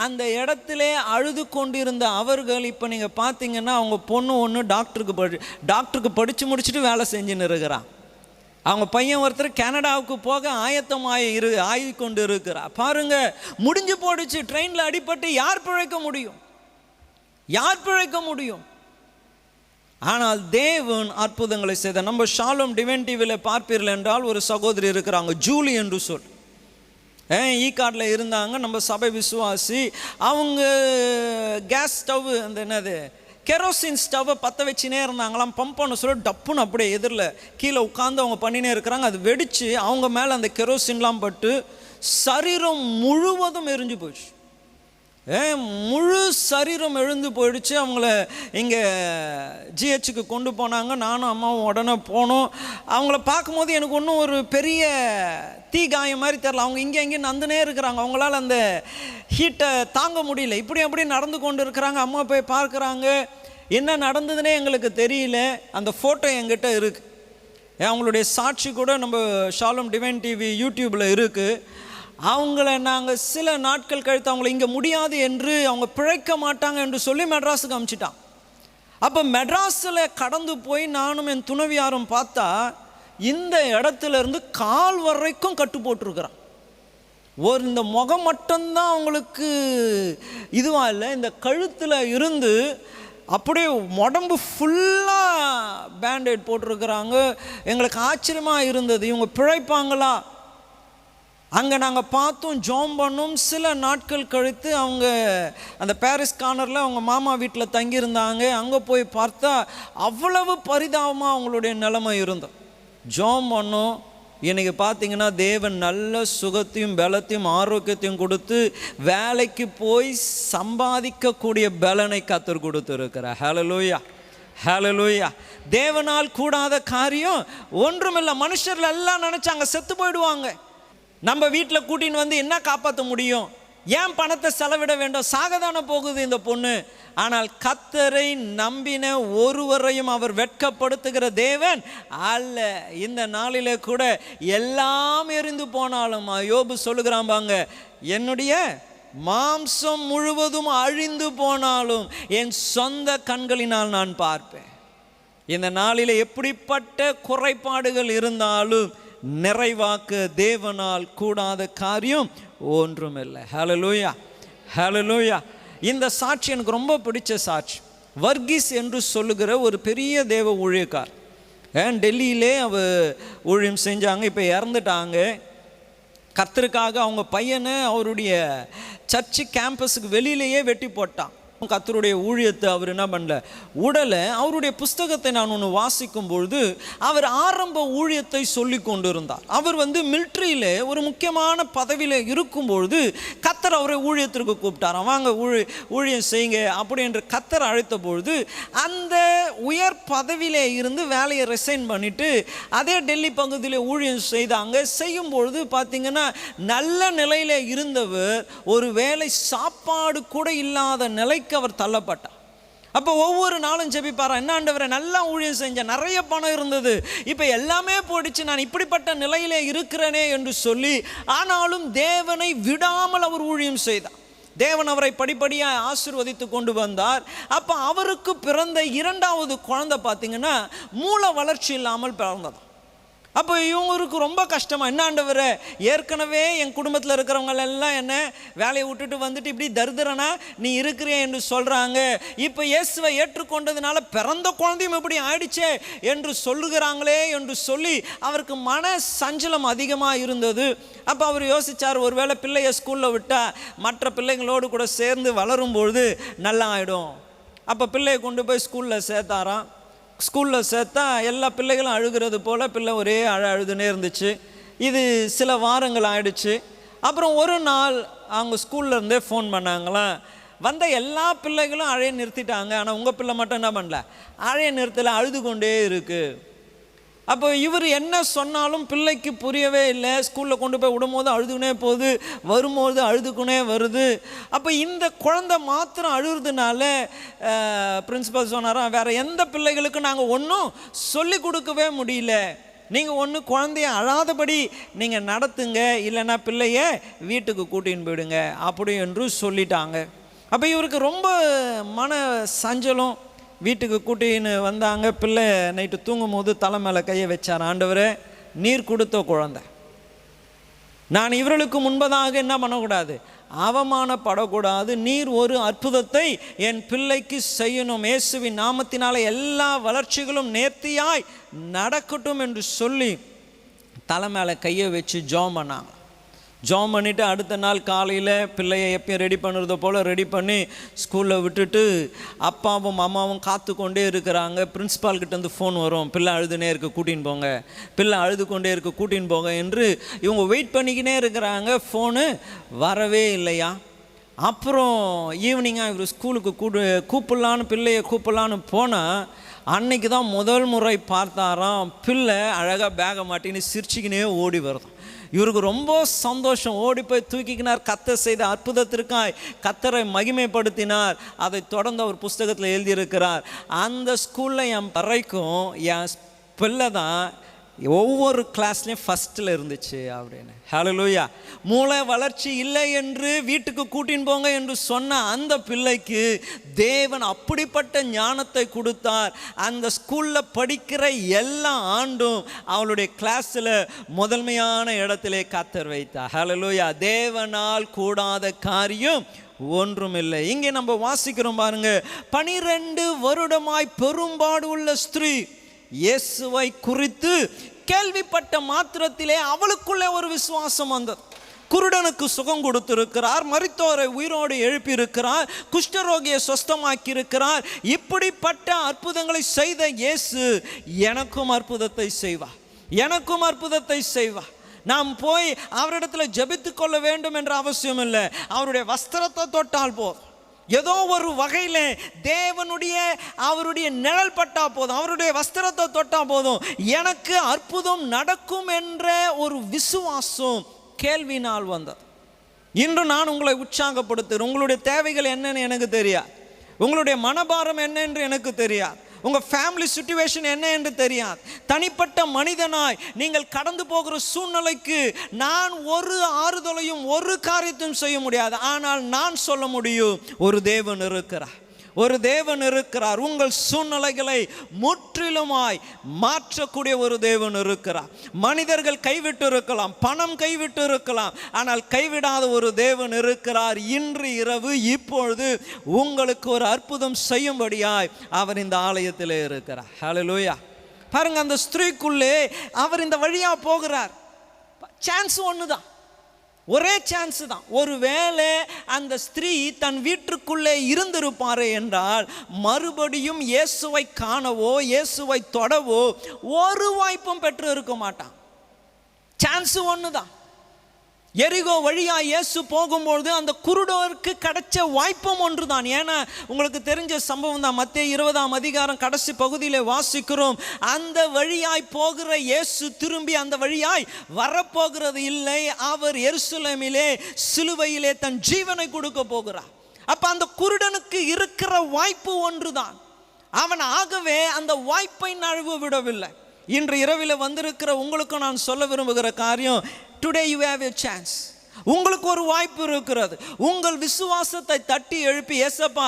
அந்த இடத்துல அழுது கொண்டிருந்த அவர்கள் இப்போ நீங்கள் பார்த்தீங்கன்னா அவங்க பொண்ணு ஒன்று டாக்டருக்கு படித்து முடிச்சுட்டு வேலை செஞ்சுன்னு இருக்கிறான். அவங்க பையன் ஒருத்தர் கனடாவுக்கு போக ஆகி கொண்டு இருக்கிறா. பாருங்க, முடிஞ்சு போடுச்சு. ட்ரெயினில் அடிபட்டு யார் பிழைக்க முடியும், யார் பிழைக்க முடியும்? ஆனால் தேவன் அற்புதங்களை செய்த. நம்ம ஷாሎም டிவைன் டிவியில் பார்ப்பீர்கள் என்றால் ஒரு சகோதரி இருக்கிறாங்க, ஜூலி என்று சொல். ஈகார்டில் இருந்தாங்க, நம்ம சபை விசுவாசி. அவங்க கேஸ் ஸ்டவ், அந்த என்னது கெரோசின் ஸ்டவ்வை பற்ற வச்சுனே இருந்தாங்களாம். பம்ப் பண்ண சொல்ல டப்புன்னு அப்படியே எதிரில் கீழே உட்காந்து அவங்க பண்ணினே இருக்கிறாங்க. அது வெடித்து அவங்க மேலே அந்த கெரோசின்லாம் பட்டு சரீரம் முழுவதும் எரிஞ்சு போயிடுச்சு. முழு சரீரம் எழுந்து போயிடுச்சு. அவங்கள இங்கே ஜிஹெச்சுக்கு கொண்டு போனாங்க. நானும் அம்மாவும் உடனே போனோம். அவங்கள பார்க்கும்போது எனக்கு ஒன்றும் ஒரு பெரிய தீ காயம் மாதிரி தெரில. அவங்க இங்கே எங்கேயும் நந்துனே இருக்கிறாங்க. அவங்களால அந்த ஹீட்டை தாங்க முடியல. இப்படி அப்படி நடந்து கொண்டு இருக்கிறாங்க. அம்மா போய் பார்க்குறாங்க. என்ன நடந்ததுன்னே எங்களுக்கு தெரியல. அந்த ஃபோட்டோ என்கிட்ட இருக்குது. அவங்களுடைய சாட்சி கூட நம்ம ஷாሎም டிவைன் டிவி யூடியூப்பில் இருக்குது. அவங்கள நாங்கள் சில நாட்கள் கழித்து அவங்கள இங்கே முடியாது என்று, அவங்க பிழைக்க மாட்டாங்க என்று சொல்லி மெட்ராஸுக்கு அனுப்பிச்சிட்டான். அப்போ மெட்ராஸில் கடந்து போய் நானும் என் துணைவியாரும் பார்த்தா இந்த இடத்துல இருந்து கால் வரைக்கும் கட்டு போட்டிருக்கிறான். இந்த முகம் மட்டும்தான் அவங்களுக்கு இதுவாக இல்லை, இந்த கழுத்தில் இருந்து அப்படியே உடம்பு ஃபுல்லாக பேண்டேட் போட்டிருக்கிறாங்க. எங்களுக்கு ஆச்சரியமாக இருந்தது, இவங்க பிழைப்பாங்களா? அங்கே நாங்கள் பார்த்தோம், ஜோம் பண்ணோம். சில நாட்கள் கழித்து அவங்க அந்த பாரிஸ் கார்னரில் அவங்க மாமா வீட்டில் தங்கியிருந்தாங்க. அங்கே போய் பார்த்தா அவ்வளவு பரிதாபமாக அவங்களுடைய நிலைமை இருந்தோம். ஜோம் பண்ணோம். இன்றைக்கி பார்த்தீங்கன்னா தேவன் நல்ல சுகத்தையும் பலத்தையும் ஆரோக்கியத்தையும் கொடுத்து வேலைக்கு போய் சம்பாதிக்கக்கூடிய பலனை கர்த்தர் கொடுத்துருக்கிறார். ஹல்லேலூயா, ஹல்லேலூயா. தேவனால் கூடாத காரியம் ஒன்றுமில்லை. மனுஷர்கள் எல்லாம் நினச்சாங்க செத்து போயிடுவாங்க. நம்ம வீட்டில் கூட்டின்னு வந்து என்ன காப்பாற்ற முடியும்? ஏன் பணத்தை செலவிட வேண்டும்? சாகதானே போகுது இந்த பொண்ணு. ஆனால் கர்த்தரை நம்பின ஒருவரையும் அவர் வெட்கப்படுத்துகிற தேவன் அல்ல. இந்த நாளிலே கூட எல்லாம் எரிந்து போனாலும் யோபு சொல்லுகிறான் பாங்க, என்னுடைய மாம்சம் முழுவதும் அழிந்து போனாலும் என் சொந்த கண்களினால் நான் பார்ப்பேன். இந்த நாளிலே எப்படிப்பட்ட குறைபாடுகள் இருந்தாலும் நிறைவாக்க தேவனால் கூடாத காரியம் ஒன்றுமில்லை. ஹல்லேலூயா, ஹல்லேலூயா. இந்த சாட்சி எனக்கு ரொம்ப பிடிச்ச சாட்சி. வர்கீஸ் என்று சொல்லுகிற ஒரு பெரிய தேவ ஊழியக்கார். டெல்லியிலே அவர் ஊழியம் செஞ்சாங்க. இப்போ இறந்துட்டாங்க. கர்த்தருக்காக அவங்க பையனை அவருடைய சர்ச்சு கேம்பஸுக்கு வெளியிலேயே வெட்டி போட்டான். கர்த்தருடைய ஊழியத்தை அவர் என்ன பண்ணல, உடலை. அவருடைய புஸ்தகத்தை நான் ஒன்று வாசிக்கும் பொழுது அவர் ஆரம்ப ஊழியத்தை சொல்லி கொண்டு இருந்தார். அவர் மிலிட்ரியில் ஒரு முக்கியமான பதவியில் இருக்கும்பொழுது கர்த்தர் அவரை ஊழியத்திற்கு கூப்பிட்டார். வாங்க ஊழியம் செய்யுங்க அப்படி என்று கர்த்தர் அழைத்த பொழுது அந்த உயர் பதவியிலே இருந்து வேலையை ரிசைன் பண்ணிட்டு அதே டெல்லி பகுதியில் ஊழியம் செய்தாங்க. செய்யும் பொழுது பார்த்தீங்கன்னா நல்ல நிலையில் இருந்தவர் ஒரு வேளை சாப்பாடு கூட இல்லாத நிலைக்கு அவர் தள்ளப்பட்டார். அப்போ ஒவ்வொரு நாளும் ஜெபிப்பாரா, என்ன ஆண்டவரே நல்லா ஊழியம் செஞ்ச, நிறைய பணம் இருந்தது, இப்போ எல்லாமே போயிடுச்சு, நான் இப்படிப்பட்ட நிலையிலே இருக்கிறேனே என்று சொல்லி. ஆனாலும் தேவனை விடாமல் அவர் ஊழியம் செய்தார். தேவன் அவரை படிப்படியாக ஆசீர்வதித்து கொண்டு வந்தார். அப்போ அவருக்கு பிறந்த இரண்டாவது குழந்தை பார்த்தீங்கன்னா மூல வளர்ச்சி இல்லாமல் பிறந்தது. அப்போ இவங்களுக்கு ரொம்ப கஷ்டமாக, என்ன ஆண்டவரே ஏற்கனவே என் குடும்பத்தில் இருக்கிறவங்களெல்லாம் என்ன வேலையை விட்டுட்டு வந்துட்டு இப்படி தரித்திரனா நீ இருக்கிறே என்று சொல்கிறாங்க. இப்போ இயேசுவை ஏற்றுக்கொண்டதுனால பிறந்த குழந்தையும் இப்படி ஆயிடுச்சே என்று சொல்லுகிறாங்களே என்று சொல்லி அவருக்கு மன சஞ்சலம் அதிகமாக இருந்தது. அப்போ அவர் யோசித்தார், ஒருவேளை பிள்ளையை ஸ்கூலில் விட்டால் மற்ற பிள்ளைங்களோடு கூட சேர்ந்து வளரும்பொழுது நல்லா ஆகிடும். அப்போ பிள்ளையை கொண்டு போய் ஸ்கூலில் சேர்த்தாராம். ஸ்கூலில் சேர்த்தா எல்லா பிள்ளைகளும் அழுகிறது போல் பிள்ளை ஒரே அழுதுனே இருந்துச்சு. இது சில வாரங்கள் ஆயிடுச்சு. அப்புறம் ஒரு நாள் அவங்க ஸ்கூலில் இருந்தே ஃபோன் பண்ணாங்களாம், வந்த எல்லா பிள்ளைகளும் அழைய நிறுத்திட்டாங்க, ஆனால் உங்கள் பிள்ளை மட்டும் என்ன பண்ணல, அழைய நிறுத்தலை, அழுது கொண்டே இருக்குது. அப்போ இவர் என்ன சொன்னாலும் பிள்ளைக்கு புரியவே இல்லை. ஸ்கூலில் கொண்டு போய் விடும்போது அழுதுக்குனே போகுது, வரும்போது அழுதுக்குனே வருது. அப்போ இந்த குழந்தை மாத்திரம் அழுகிறதுனால பிரின்சிபல் சொன்னாராம், வேறு எந்த பிள்ளைகளுக்கும் நாங்கள் ஒன்றும் சொல்லி கொடுக்கவே முடியல, நீங்கள் ஒன்று குழந்தைய அழாதபடி நீங்கள் நடத்துங்க, இல்லைன்னா பிள்ளைய வீட்டுக்கு கூட்டின்னு போயிடுங்க அப்படி என்று சொல்லிட்டாங்க. அப்போ இவருக்கு ரொம்ப மன சஞ்சலம். வீட்டுக்கு கூட்டின்னு வந்தாங்க. பிள்ளை நைட்டு தூங்கும் போது தலை மேலே கையை வச்சார். ஆண்டவரே நீர் கொடுத்த குழந்தை, நான் இவர்களுக்கு முன்பதாக என்ன பண்ணக்கூடாது, அவமானப்படக்கூடாது, நீர் ஒரு அற்புதத்தை என் பிள்ளைக்கு செய்யணும், இயேசுவின் நாமத்தினால எல்லா வளர்ச்சிகளும் நேர்த்தியாய் நடக்கட்டும் என்று சொல்லி தலை மேலே கையை வச்சு ஜெபம் பண்ணாங்க. ஜெபம் பண்ணிவிட்டு அடுத்த நாள் காலையில் பிள்ளையை எப்பயும் ரெடி பண்ணுறத போல் ரெடி பண்ணி ஸ்கூலில் விட்டுட்டு அப்பாவும் அம்மாவும் காத்து கொண்டே இருக்கிறாங்க. பிரின்ஸிபால்கிட்டேருந்து ஃபோன் வரும், பிள்ளை அழுதுனே இருக்க கூட்டின்னு போங்க, பிள்ளை அழுது கொண்டே இருக்க கூட்டின்னு போங்க என்று இவங்க வெயிட் பண்ணிக்கினே இருக்கிறாங்க. ஃபோனு வரவே இல்லையா. அப்புறம் ஈவினிங்காக இவர் ஸ்கூலுக்கு கூப்பிடலான்னு பிள்ளையை கூப்பிடலான்னு போனால் அன்னைக்கு தான் முதல் முறை பார்த்தாராம், பிள்ளை அழகாக பேகை மாட்டின்னு சிரிச்சிக்கினே ஓடி வருது. இவருக்கு ரொம்ப சந்தோஷம். ஓடி போய் தூக்கிக்கினார். கர்த்தர் செய்த அற்புதத்திற்காய் கர்த்தரை மகிமைப்படுத்தினார். அதை தொடர்ந்து அவர் புஸ்தகத்தில் எழுதியிருக்கிறார். அந்த ஸ்கூலில் என் வரைக்கும் என் பிள்ளை தான் ஒவ்வொரு கிளாஸ்லேயும் ஃபஸ்ட்டில் இருந்துச்சு அப்படின்னு. ஹல்லேலூயா. மூளை வளர்ச்சி இல்லை என்று வீட்டுக்கு கூட்டின்னு போங்க என்று சொன்ன அந்த பிள்ளைக்கு தேவன் அப்படிப்பட்ட ஞானத்தை கொடுத்தார். அந்த ஸ்கூலில் படிக்கிற எல்லா ஆண்டும் அவளுடைய கிளாஸில் முதன்மையான இடத்திலே கர்த்தர் வைத்தார். ஹல்லேலூயா. தேவனால் கூடாத காரியம் ஒன்றுமில்லை. இங்கே நம்ம வாசிக்கிறோம் பாருங்க, 12 வருடமாய் பெரும்பாடு உள்ள ஸ்திரீ இயேசுவை குறித்து கேள்விப்பட்ட மாத்திரத்திலே அவளுக்குள்ளே ஒரு விசுவாசம் வந்தது. குருடனுக்கு சுகம் கொடுத்திருக்கிறார், மரித்தோரை உயிரோடு எழுப்பியிருக்கிறார், குஷ்டரோகியை சொஸ்தமாக்கி இருக்கிறார். இப்படிப்பட்ட அற்புதங்களை செய்த இயேசு எனக்கும் அற்புதத்தை செய்வார், எனக்கும் அற்புதத்தை செய்வார். நாம் போய் அவரிடத்தில் ஜெபித்து கொள்ள வேண்டும் என்ற அவசியம் இல்லை. அவருடைய வஸ்திரத்தை தொட்டால் போதும், ஏதோ ஒரு வகையில் அவருடைய நிழல் பட்டா போதும், அவருடைய வஸ்திரத்தை தொட்டா போதும், எனக்கு அற்புதம் நடக்கும் என்ற ஒரு விசுவாசம் கேள்வினால் வந்தது. இன்று நான் உங்களை உற்சாகப்படுத்துகிறேன். உங்களுடைய தேவைகள் என்னன்னு எனக்கு தெரியாது, உங்களுடைய மனபாரம் என்ன என்று எனக்கு தெரியாது, உங்கள் ஃபேமிலி சிச்சுவேஷன் என்ன என்று தெரியாது. தனிப்பட்ட மனிதனாய் நீங்கள் கடந்து போகிற சூழ்நிலைக்கு நான் ஒரு ஆறுதலையும் ஒரு காரியத்தையும் செய்ய முடியாது. ஆனால் நான் சொல்ல முடியும், ஒரு தேவன் இருக்கிறார், ஒரு தேவன் இருக்கிறார். உங்கள் சூழ்நிலைகளை முற்றிலுமாய் மாற்றக்கூடிய ஒரு தேவன் இருக்கிறார். மனிதர்கள் கைவிட்டு இருக்கலாம், பணம் கைவிட்டு இருக்கலாம், ஆனால் கைவிடாத ஒரு தேவன் இருக்கிறார். இன்று இரவு இப்பொழுது உங்களுக்கு ஒரு அற்புதம் செய்யும்படியாய் அவர் இந்த ஆலயத்திலே இருக்கிறார். ஹல்லேலூயா. பாருங்க, அந்த ஸ்திரீக்குள்ளே அவர் இந்த வழியா போகிறார். சான்ஸ் ஒண்ணுதான், ஒரே சான்ஸ் தான். ஒருவேளை அந்த ஸ்திரீ தன் வீட்டுக்குள்ளே இருந்திருப்பாரே என்றால் மறுபடியும் இயேசுவை காணவோ இயேசுவை தொடவோ ஒரு வாய்ப்பும் பெற்று இருக்க மாட்டான். சான்ஸ் ஒன்று தான். எரிகோ வழியா இயேசு போகும்பொழுது அந்த குருடருக்கு கிடைச்ச வாய்ப்பும் ஒன்று தான். ஏன்னா உங்களுக்கு தெரிஞ்ச சம்பவம் தான். மத்தேயு 20ஆம் அதிகாரம் கடைசி பகுதியிலே வாசிக்கிறோம். அந்த வழியாய் போகிற இயேசு திரும்பி அந்த வழியாய் வரப்போகிறது இல்லை. அவர் எருசலேமிலே சிலுவையிலே தன் ஜீவனை கொடுக்க போகிறார். அப்ப அந்த குருடனுக்கு இருக்கிற வாய்ப்பு ஒன்று தான். அவன் ஆகவே அந்த வாய்ப்பை நழுவ விடவில்லை. இன்று இரவில் வந்திருக்கிற உங்களுக்கு நான் சொல்ல விரும்புகிற காரியம், Today you have a chance. உங்களுக்கு ஒரு வாய்ப்பு இருக்கிறது. உங்கள் விசுவாசத்தை தட்டி எழுப்பி, ஏசப்பா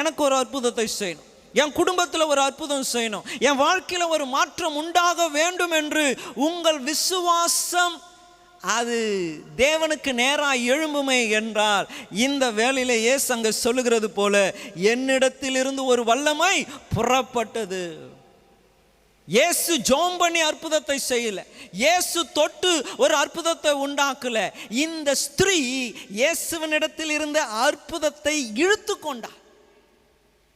எனக்கு ஒரு அற்புதத்தை செய்யணும், என் குடும்பத்தில் ஒரு அற்புதம் செய்யணும், என் வாழ்க்கையில் ஒரு மாற்றம் உண்டாக வேண்டும் என்று உங்கள் விசுவாசம் அது தேவனுக்கு நேராக எழும்புமே என்றால், இந்த வேளையிலே இயேசு அங்கே சொல்லுகிறது போல, என்னிடத்திலிருந்து ஒரு வல்லமை புறப்பட்டது. இயேசு ஜெபம் பண்ணி அற்புதத்தை செய்யல, இயேசு தொட்டு ஒரு அற்புதத்தை உண்டாக்கல. இந்த ஸ்திரீ இயேசுவினிடத்தில் இருந்த அற்புதத்தை இழுத்து கொண்டார்.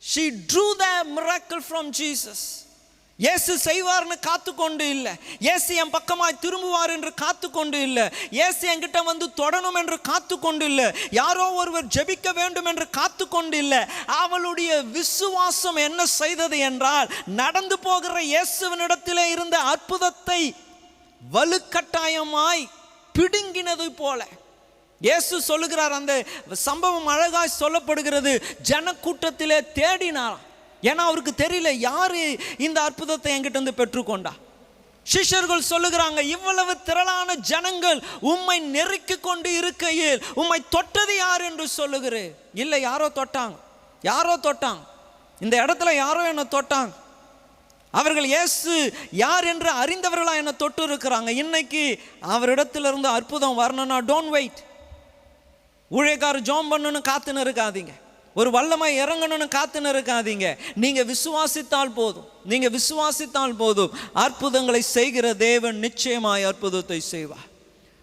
She drew the miracle from Jesus. இயேசு செய்வார்னு காத்து கொண்டு இல்லை, இயேசு என் பக்கமாய் திரும்புவார் என்று காத்து கொண்டு இல்லை, இயேசு என்கிட்ட வந்து தொடணும் என்று காத்து கொண்டு இல்லை, யாரோ ஒருவர் ஜெபிக்க வேண்டும் என்று காத்து கொண்டு இல்லை. அவளுடைய விசுவாசம் என்ன செய்தது என்றால், நடந்து போகிற இயேசுவினிடத்திலே இருந்த அற்புதத்தை வலுக்கட்டாயமாய் பிடுங்கினது போல. இயேசு சொல்லுகிறார், அந்த சம்பவம் அழகாய் சொல்லப்படுகிறது. ஜனக்கூட்டத்திலே தேடினார். ஏன்னா அவருக்கு தெரியல யாரு இந்த அற்புதத்தை என்கிட்ட இருந்து பெற்றுக்கொண்டா. சிஷ்யர்கள் சொல்லுகிறாங்க, இவ்வளவு திரளான ஜனங்கள் உம்மை நெருக்கி கொண்டு இருக்கையில் உம்மை தொட்டது யார் என்று சொல்லுகிறேன். இல்லை, யாரோ தொட்டாங்க, யாரோ தொட்டாங்க, இந்த இடத்துல யாரோ என்னை தொட்டாங்க. அவர்கள் இயேசு யார் என்று அறிந்தவர்களா என்னை தொட்டு இருக்கிறாங்க. இன்னைக்கு அவரிடத்திலிருந்து அற்புதம் வரணும்னா டோன்ட் வெயிட். ஊழியக்காரர் ஜெபம் பண்ணணும்னு காத்துன்னு இருக்காதீங்க, ஒரு வல்லமை இறங்கணும்னு காத்துன்னு இருக்காதீங்க. நீங்க விசுவாசித்தால் போதும், நீங்க விசுவாசித்தால் போதும். அற்புதங்களை செய்கிற தேவன் நிச்சயமாய் அற்புதத்தை செய்வார்.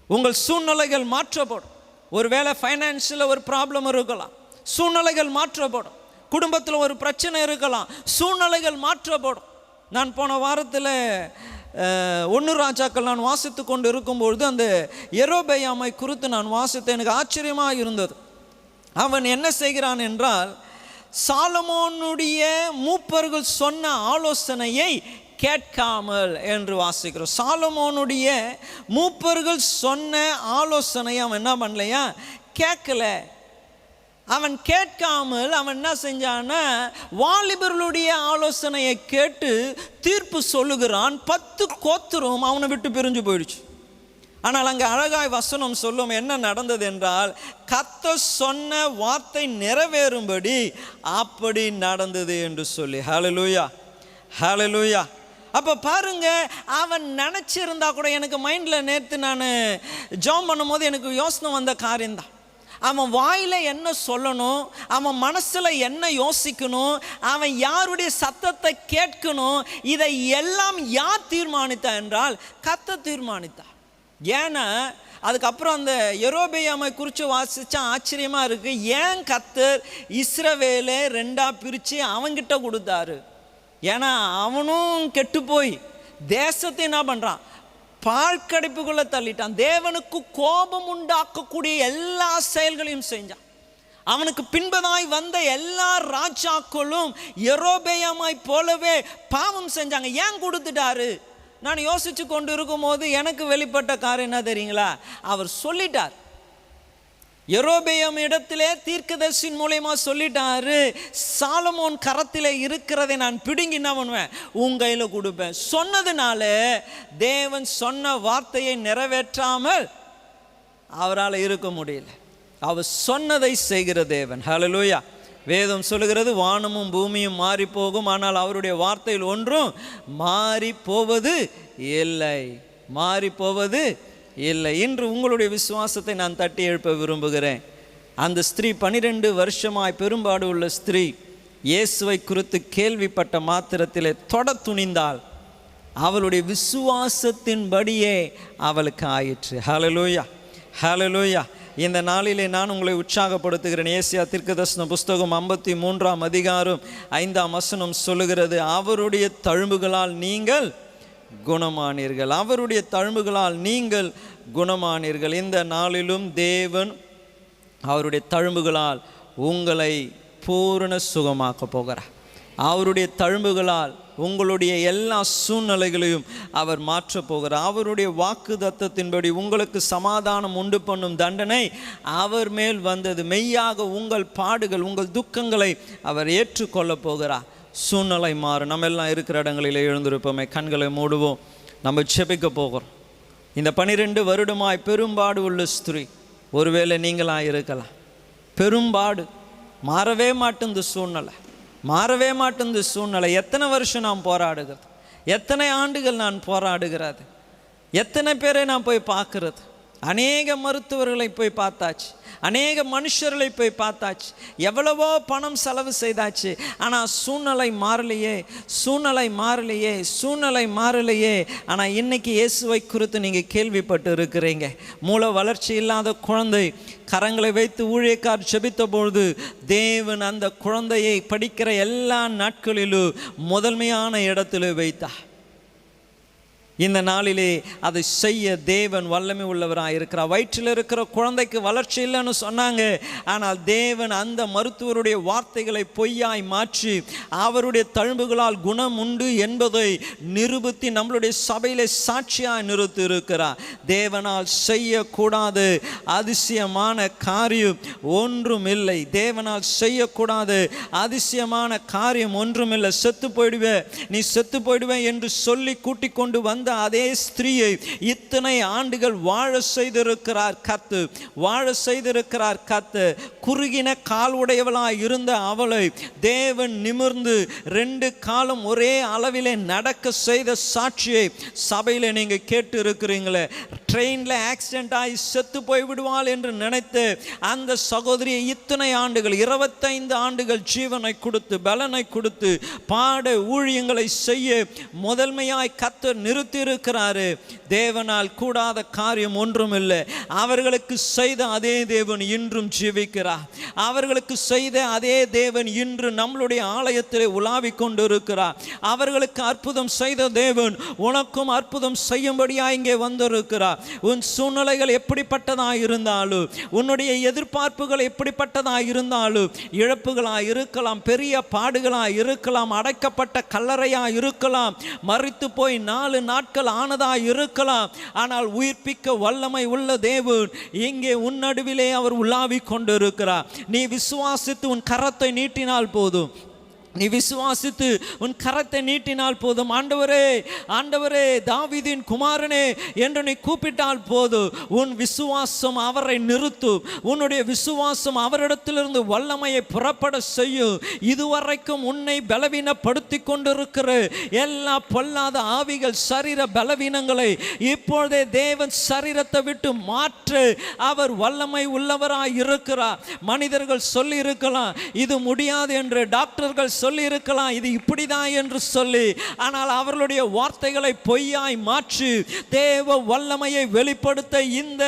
உங்கள் சூழ்நிலைகள் மாற்றப்படும். ஒருவேளை ஃபைனான்ஷியல் ஒரு ப்ராப்ளம் இருக்கலாம், சூழ்நிலைகள் மாற்றப்படும். குடும்பத்தில் ஒரு பிரச்சனை இருக்கலாம், சூழ்நிலைகள் மாற்றப்படும். நான் போன வாரத்தில் 1 ராஜாக்கள் நான் வாசித்து கொண்டு இருக்கும்பொழுது அந்த யெரொபெயாமை குறித்து நான் வாசித்தேன். எனக்கு ஆச்சரியமாக இருந்தது. அவன் என்ன செய்கிறான் என்றால், சாலமோனுடைய மூப்பர்கள் சொன்ன ஆலோசனையை கேட்காமல் என்று வாசிக்கிறோம். சாலமோனுடைய மூப்பர்கள் சொன்ன ஆலோசனையை அவன் என்ன பண்ணலையா? கேட்கல. அவன் கேட்காமல் அவன் என்ன செஞ்சான்னா வாலிபர்களுடைய ஆலோசனையை கேட்டு தீர்ப்பு சொல்லுகிறான். 10 கோத்திரம் அவனை விட்டு பிரிஞ்சு போயிடுச்சு. ஆனால் அங்கே அழகாய் வசனம் சொல்லும் என்ன நடந்தது என்றால், கர்த்தர் சொன்ன வார்த்தை நிறைவேறும்படி அப்படி நடந்தது என்று சொல்லி. ஹல்லேலூயா, ஹல்லேலூயா. அப்போ பாருங்க, அவன் நினச்சிருந்தா கூட, எனக்கு மைண்டில் நேற்று நான் ஜெபம் பண்ணும்போது எனக்கு யோசனை வந்த காரியம்தான். அவன் வாயில் என்ன சொல்லணும், அவன் மனசில் என்ன யோசிக்கணும், அவன் யாருடைய சத்தத்தை கேட்கணும், இதை எல்லாம் யார் தீர்மானித்தா என்றால் கர்த்தர் தீர்மானித்தா. ஏன்னா அதுக்கப்புறம் அந்த யெரொபெயாமை குறித்து வாசித்தா ஆச்சரியமாக இருக்குது. ஏன் கர்த்தர் இஸ்ரவேலை 2ஆக பிரித்து அவன்கிட்ட கொடுத்தாரு? ஏன்னா அவனும் கெட்டு போய் தேசத்தை என்ன பண்ணுறான், பாழ்கடிப்புக்குள்ளே தள்ளிட்டான். தேவனுக்கு கோபம் உண்டாக்கக்கூடிய எல்லா செயல்களையும் செஞ்சான். அவனுக்கு பின்பதாய் வந்த எல்லா ராஜாக்களும் யெரொபெயாமை போலவே பாவம் செஞ்சாங்க. ஏன் கொடுத்துட்டாரு? நான் யோசித்து கொண்டு இருக்கும் போது எனக்கு வெளிப்பட்ட காரியம் என்ன தெரியுங்களா? அவர் சொல்லிட்டார். யெரொபெயாம் இடத்திலே தீர்க்கதரிசியின் மூலமா சொல்லிட்டாரு, சாலமோன் கரத்தில் இருக்கிறதை நான் பிடுங்கி என்ன பண்ணுவேன், உன் கையில் கொடுப்பேன். சொன்னதுனால தேவன் சொன்ன வார்த்தையை நிறைவேற்றாமல் அவரால் இருக்க முடியல. அவர் சொன்னதை செய்கிற தேவன். ஹல்லேலூயா. வேதம் சொல்லுகிறது, வானமும் பூமியும் மாறி போகும், ஆனால் அவருடைய வார்த்தையில் ஒன்றும் மாறி போவது இல்லை, மாறி போவது இல்லை. இன்று உங்களுடைய விசுவாசத்தை நான் தட்டி எழுப்ப விரும்புகிறேன். அந்த ஸ்திரீ 12 வருஷமாய் பெரும்பாடு உள்ள ஸ்திரீ இயேசுவை குறித்து கேள்விப்பட்ட மாத்திரத்திலே தொட துணிந்தால் அவளுடைய விசுவாசத்தின்படியே அவளுக்கு ஆயிற்று. ஹல்லேலூயா, ஹல்லேலூயா. இந்த நாளிலே நான் உங்களை உற்சாகப்படுத்துகிறேன். ஏசாயா தீர்க்கதரிசன புஸ்தகம் 53ஆம் அதிகாரம் 5ஆம் வசனம் சொல்லுகிறது, அவருடைய தழும்புகளால் நீங்கள் குணமானீர்கள், அவருடைய தழும்புகளால் நீங்கள் குணமானீர்கள். இந்த நாளிலும் தேவன் அவருடைய தழும்புகளால் உங்களை பூரண சுகமாக்க போகிறார். அவருடைய தழும்புகளால் உங்களுடைய எல்லா சூழ்நிலைகளையும் அவர் மாற்றப் போகிறார். அவருடைய வாக்கு தத்தத்தின்படி உங்களுக்கு சமாதானம் உண்டு பண்ணும் தண்டனை அவர் மேல் வந்தது. மெய்யாக உங்கள் பாடுகள், உங்கள் துக்கங்களை அவர் ஏற்றுக்கொள்ளப் போகிறார். சூழ்நிலை மாறும். நம்ம எல்லாம் இருக்கிற இடங்களில் எழுந்திருப்போமே, கண்களை மூடுவோம், நம்ம செபிக்க போகிறோம். இந்த 12 வருடமாய் பெரும்பாடு உள்ள ஸ்திரீ, ஒருவேளை நீங்களாக இருக்கலாம். பெரும்பாடு, மாறவே மாட்டேங்குது சூழ்நிலை, மாறவே மாட்டேங்குது சூழ்நிலை. எத்தனை வருஷம் நான் போராடுகிறது, எத்தனை ஆண்டுகள் நான் போராடுகிறது, எத்தனை பேரை நான் போய் பார்க்கறது, அநேக மருத்துவர்களை போய் பார்த்தாச்சு, அநேக மனுஷர்களை போய் பார்த்தாச்சு, எவ்வளவோ பணம் செலவு செய்தாச்சு. ஆனால் சூழ்நிலை மாறலையே, சூழ்நிலை மாறலையே, சூழ்நிலை மாறலையே. ஆனால் இன்னைக்கு இயேசுவை குறித்து நீங்கள் கேள்விப்பட்டு இருக்கிறீங்க. மூல வளர்ச்சி இல்லாத குழந்தை கரங்களை வைத்து ஊழியக்கார் செபித்த பொழுது தேவன் அந்த குழந்தையை படிக்கிற எல்லா நாட்களிலும் முதன்மையான இடத்துல வைத்தார். இந்த நாளிலே அதை செய்ய தேவன் வல்லமை உள்ளவராக இருக்கிறார். வயிற்றில் இருக்கிற குழந்தைக்கு வளர்ச்சி இல்லைன்னு சொன்னாங்க. ஆனால் தேவன் அந்த மருத்துவருடைய வார்த்தைகளை பொய்யாய் மாற்றி அவருடைய தழும்புகளால் குணம் உண்டு என்பதை நிரூபித்து நம்மளுடைய சபையிலே சாட்சியாய் நிறுத்தி இருக்கிறார். தேவனால் செய்யக்கூடாது அதிசயமான காரியம் ஒன்றும் இல்லை. தேவனால் செய்யக்கூடாது அதிசயமான காரியம் ஒன்றும் இல்லை. செத்து போயிடுவேன், நீ செத்து போயிடுவேன் என்று சொல்லி கூட்டிக் கொண்டு வந்த அதே ஸ்திரீயை இத்தனை ஆண்டுகள் வாழ செய்திருக்கிறார் கர்த்தர், வாழ செய்திருக்கிறார் கர்த்தர். குறுகின கால் உடையவளாய் இருந்த அவளை தேவன் நிமிர்ந்து 2 காலும் ஒரே அளவிலே நடக்க செய்த சாட்சியை சபையில் நீங்க கேட்டு இருக்கிறீங்களே. ட்ரெயினில் ஆக்சிடென்ட் ஆகி செத்து போய் விடுவாள் என்று நினைத்து அந்த சகோதரியை இத்தனை ஆண்டுகள், 25 ஆண்டுகள் ஜீவனை கொடுத்து பலனை கொடுத்து பாட ஊழியங்களை செய்ய முதன்மையாய் கர்த்தர் நிறுத்தி இருக்கிறாரு. தேவனால் கூடாத காரியம் ஒன்றும் இல்லை. அவர்களுக்கு செய்த அதே தேவன் இன்றும் ஜீவிக்கிறார். அவர்களுக்கு செய்த அதே தேவன் இன்று நம்மளுடைய ஆலயத்திலே உலாவிக் கொண்டு இருக்கிறார். அவர்களுக்கு அற்புதம் செய்த தேவன் உனக்கும் அற்புதம் செய்யும்படியாக இங்கே வந்திருக்கிறார். உன் சூழ்நிலைகள் எப்படிப்பட்டதாக இருந்தாலும், உன்னுடைய எதிர்பார்ப்புகள் எப்படிப்பட்டதாக இருந்தாலும், இழப்புகளாக இருக்கலாம், பெரிய பாடுகளாக இருக்கலாம், அடைக்கப்பட்ட கல்லறையாக இருக்கலாம், மரித்து போய் 4 நாட்கள் ஆனதாக இருக்கலாம். ஆனால் உயிர்ப்பிக்க வல்லமை உள்ள தேவன் இங்கே உன் நடுவிலே அவர் உலாவிக் கொண்டிருக்கிறார். நீ விசுவாசித்து உன் கரத்தை நீட்டினால் போதும். நீ விசுவாசித்து உன் கரத்தை நீட்டினால் போதும். ஆண்டவரே, ஆண்டவரே, தாவீதின் குமாரனே என்று நீ கூப்பிட்டால் போதும். உன் விசுவாசம் அவரை நிறுத்தும். உன்னுடைய விசுவாசம் அவரிடத்திலிருந்து வல்லமையை புறப்பட செய்யும். இதுவரைக்கும் உன்னை பலவீனப்படுத்தி கொண்டிருக்கிற எல்லா பொல்லாத ஆவிகள், சரீர பலவீனங்களை இப்பொழுதே தேவன் சரீரத்தை விட்டு மாற்று. அவர் வல்லமை உள்ளவராய் இருக்கிறார். மனிதர்கள் சொல்லி இருக்கலாம் இது முடியாது என்று, டாக்டர்கள் சொல்லி இருக்கலாம் இது இப்படிதான் என்று சொல்லி, ஆனால் அவர்களுடைய வார்த்தைகளை பொய்யாய் மாற்றி தேவ வல்லமையை வெளிப்படுத்த இந்த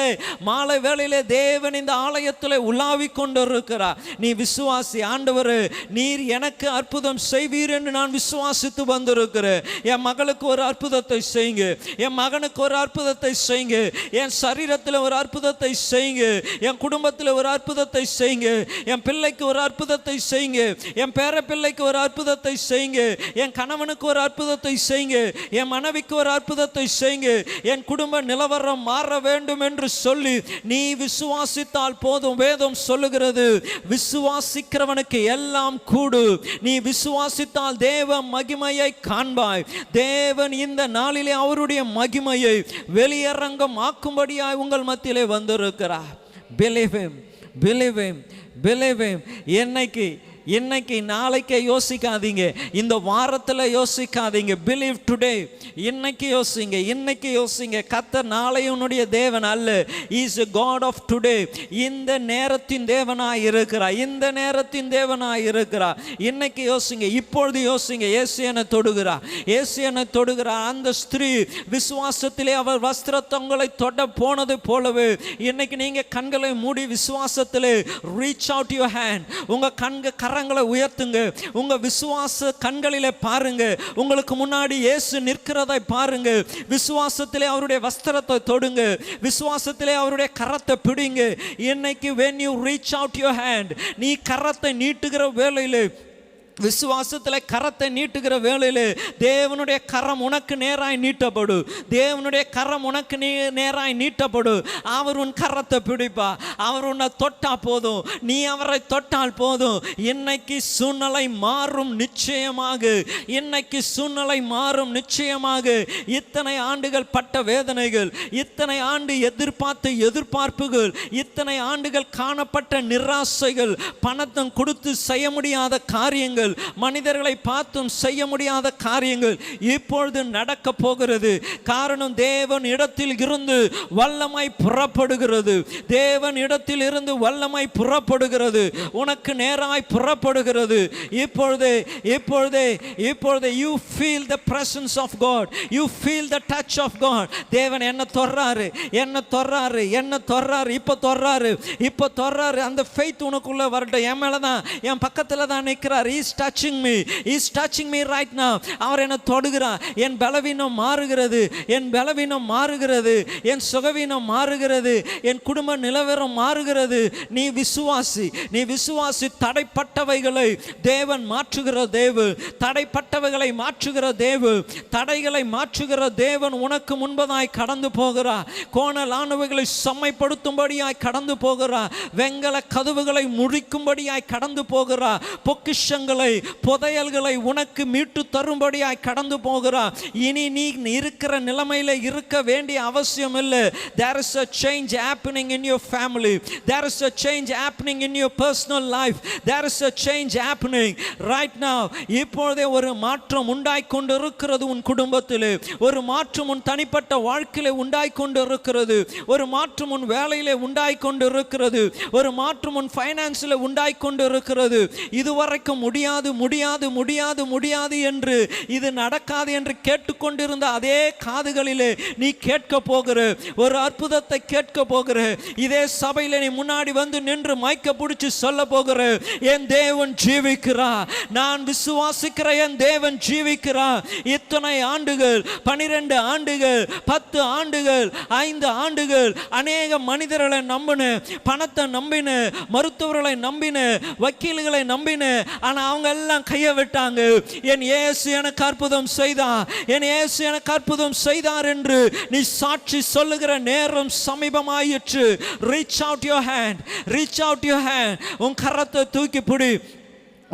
மாலை வேளையிலே தேவன் இந்த ஆலயத்தில் உலாவிக் கொண்டிருக்கிறார். நீ விசுவாசி. ஆண்டவரே, நீர் எனக்கு அற்புதம் செய்வீர் என்று நான் விசுவாசித்து வந்திருக்கிறேன். என் மகளுக்கு ஒரு அற்புதத்தை செய்யுங்க, என் மகனுக்கு ஒரு அற்புதத்தை செய்யுங்க, என் சரீரத்தில் ஒரு அற்புதத்தை செய்யுங்க, என் குடும்பத்தில் ஒரு அற்புதத்தை செய்யுங்க, என் பிள்ளைக்கு ஒரு அற்புதத்தை செய்யுங்க, என் பேர பிள்ளைக்கு ஒரு அற்புதத்தை செய்யுங்க, என் கணவனுக்கு ஒரு அற்புதத்தை செய்யுங்க, என் மனைவிக்கு ஒரு அற்புதத்தை செய்யுங்க, என் குடும்ப நிலவரம் மாற வேண்டும் என்று சொல்லி நீ விசுவாசித்தால் போதும். வேதம் சொல்லுகிறது விசுவாசிக்கிறவனுக்கு எல்லாம் கூடு. நீ விசுவாசித்தால் தேவ மகிமையை காண்பாய். தேவன் இந்த நாளிலே அவருடைய மகிமையை வெளியரங்கம் ஆக்கும்படியாய் உங்கள் மத்தியிலே வந்திருக்கிறார். Believe him, believe him, believe him. இன்னைக்கு நாளைக்கே யோசிக்காதீங்க, இந்த வாரத்தில் யோசிக்காதீங்க. Believe today. இன்னைக்கு யோசிங்க, இன்னைக்கு யோசிங்க. கர்த்தர் நாளையுடைய தேவன் அல்ல. Is a God of today. இந்த நேரத்தின் தேவனாய் இருக்கிறார், இந்த நேரத்தின் தேவனாய் இருக்கிறார். இன்னைக்கு யோசிங்க, இப்பொழுது யோசிங்க. இயேசுவை தொடுகிறார், இயேசுவை தொடுகிறார். அந்த ஸ்திரீ விசுவாசத்திலே அவர் வஸ்திரத்தங்களை தொட போனது போலவே இன்னைக்கு நீங்க கண்களை மூடி விசுவாசத்திலே ரீச் அவுட் யுவர் ஹேண்ட். உங்க கரங்களை உயர்த்துங்க. உங்க விசுவாச கண்களிலே பாருங்க. உங்களுக்கு முன்னாடி இயேசு நிற்கிறதை பாருங்க. விசுவாசத்திலே அவருடைய வஸ்திரத்தை தொடுங்க, விசுவாசத்திலே அவருடைய கரத்தை பிடிங்க. இன்னைக்கு when you reach out your hand, நீ கரத்தை நீட்டுகிற வேளையிலே, விசுவாசத்தில் கரத்தை நீட்டுகிற வேளையில் தேவனுடைய கரம் உனக்கு நேராய் நீட்டப்படும். தேவனுடைய கரம் உனக்கு நேராய் நீட்டப்படும். அவர் உன் கரத்தை பிடிப்பா. அவர் உன்னை தொட்டா போதும், நீ அவரை தொட்டால் போதும். இன்னைக்கு சூழ்நிலை மாறும் நிச்சயமாக. இன்னைக்கு சூழ்நிலை மாறும் நிச்சயமாக. இத்தனை ஆண்டுகள் பட்ட வேதனைகள், இத்தனை ஆண்டு எதிர்பார்த்த எதிர்பார்ப்புகள், இத்தனை ஆண்டுகள் காணப்பட்ட நிராசைகள், பணத்தை கொடுத்து செய்ய முடியாத காரியங்கள், மனிதர்களை பார்த்தும் செய்ய முடியாத காரியங்கள் இப்பொழுது நடக்க போகிறது. காரணம் தேவன் இடத்தில் இருந்து வல்லமை புறப்படுகிறது. தேவன் இடத்தில் இருந்து வல்லமை புறப்படுகிறது, உனக்கு நேராய் புறப்படுகிறது. இப்பொழுதே இப்பொழுதே இப்பொழுதே you feel the presence of God, you feel the touch of God. தேவன் என்ன தொர்றாரு, என்ன தொர்றாரு, என்ன தொர்றாரு, இப்போ தொர்றாரு, இப்போ தொர்றாரு. அந்த faith உனக்குள்ள வரட்டும். என் மேல தான், என் பக்கத்துல தான் நிற்கிறார். touching me, he is touching me right now. அவர் என்ன தொடுகிறார். என் பலவீனம் மாறுகிறது, என் பலவீனம் மாறுகிறது, என் சுகவீனம் மாறுகிறது, என் குடும்ப நிலவரம் மாறுகிறது. நீ விசுவாசி, நீ விசுவாசி. தடைப்பட்டவைகளை தேவன் மாற்றுகிற தேவன், தடைப்பட்டவைகளை மாற்றுகிற தேவன், தடைகளை மாற்றுகிற தேவன் உனக்கு முன்பதாய் கடந்து போகிறார். கோணலானவைகளை செம்மைப்படுத்தும்படியாய் கடந்து போகிறார். வெங்கல கதவுகளை முடிக்கும்படியாய் கடந்து போகிறார். பொக்கிஷங்களை, புதையல்களை உனக்கு மீட்டு தரும்படியாய் கடந்து போகிறார். இனி நீ இருக்கிற நிலைமையில இருக்க வேண்டிய அவசியம் இல்லை. There is a change happening in your family. There is a change happening in your personal life. There is a change happening right now. இப்பொழுதே ஒரு மாற்றம் உண்டாய் கொண்டு இருக்கிறது உன் குடும்பத்திலே. ஒரு மாற்றம் உன் தனிப்பட்ட வாழ்க்கையிலே உண்டாய் கொண்டு இருக்கிறது. ஒரு மாற்றம் உன் வேலையிலே உண்டாய் கொண்டு இருக்கிறது. ஒரு மாற்றம் உன் ஃபைனான்ஸில் உண்டாய் கொண்டு இருக்கிறது. இதுவரைக்கும் முடியாது முடியாது முடியாது முடியாது முடியாது என்று, இது நடக்காது என்று கேட்டுக்கொண்டிருந்த அதே காதுகளிலே நீ கேட்க போகிற ஒரு அற்புதத்தை கேட்க போகிற, இதே சபையில நீ முன்னாடி வந்து நின்று மைக்க பிடிச்சு சொல்ல போகிற, என் தேவன் ஜீவிக்கிறா, நான் விசுவாசிக்கிற என் தேவன் ஜீவிக்கிறா. இத்தனை ஆண்டுகள், 12 ஆண்டுகள், 10 ஆண்டுகள், 5 ஆண்டுகள் அநேக மனிதர்களை நம்பின, பணத்தை நம்பின, மருத்துவர்களை நம்பின, வக்கீல்களை நம்பின, ஆனா அவங்க எல்லாம் கையை விட்டாங்க. என் இயேசு எனக்கு அற்புதம் செய்தார், என் இயேசு எனக்கு அற்புதம் செய்தார் என்று நீ சாட்சி சொல்லுகிற நேரம் சமீபமாயிற்று. Reach out your hand, reach out your hand. உன் கரத்தை தூக்கி பிடி,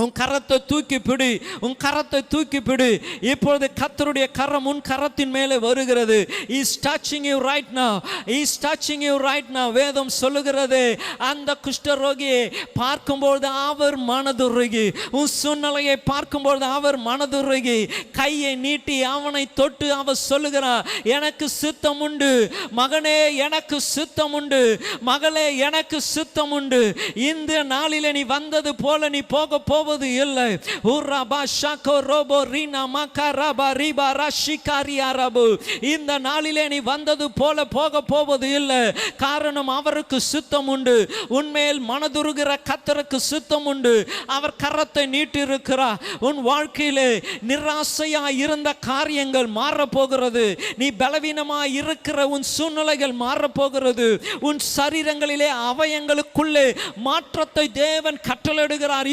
உன் கரத்தை தூக்கி பிடி, உன் கரத்தை தூக்கி பிடி. இப்பொழுது கர்த்தருடைய கரம் உன் கரத்தின் மேலே வருகிறது. He is touching you right now, he is touching you right now. வேதம் சொல்லுகிறது, அந்த குஷ்டரோகியை பார்க்கும்போது அவர் மனதுருகி, உன் சூழ்நிலையை பார்க்கும்போது அவர் மனதுருகி கையை நீட்டி அவனை தொட்டு அவர் சொல்லுகிறார், எனக்கு சித்தம் உண்டு மகனே, எனக்கு சித்தம் உண்டு மகளே, எனக்கு சித்தம் உண்டு. இந்த நாளிலே நீ வந்தது போல நீ போக இல்லை. இந்த நாளிலே நீ வந்தது போல போக போவது இல்லை. காரணம், அவருக்கு சித்தம் உண்டு. உன்மேல் மனதுருகிற கர்த்தருக்கு சித்தம் உண்டு. அவர் கரத்தை நீட்டி இருக்கிறார். உன் வாழ்க்கையிலே நிராசையா இருந்த காரியங்கள் மாறப்போகிறது. நீ பலவீனமாய் இருக்கிற உன் சூழ்நிலைகள் மாறப்போகிறது. உன் சரீரங்களிலே அவயங்களுக்குள்ளே மாற்றத்தை தேவன் கட்டளையிடுகிறார்.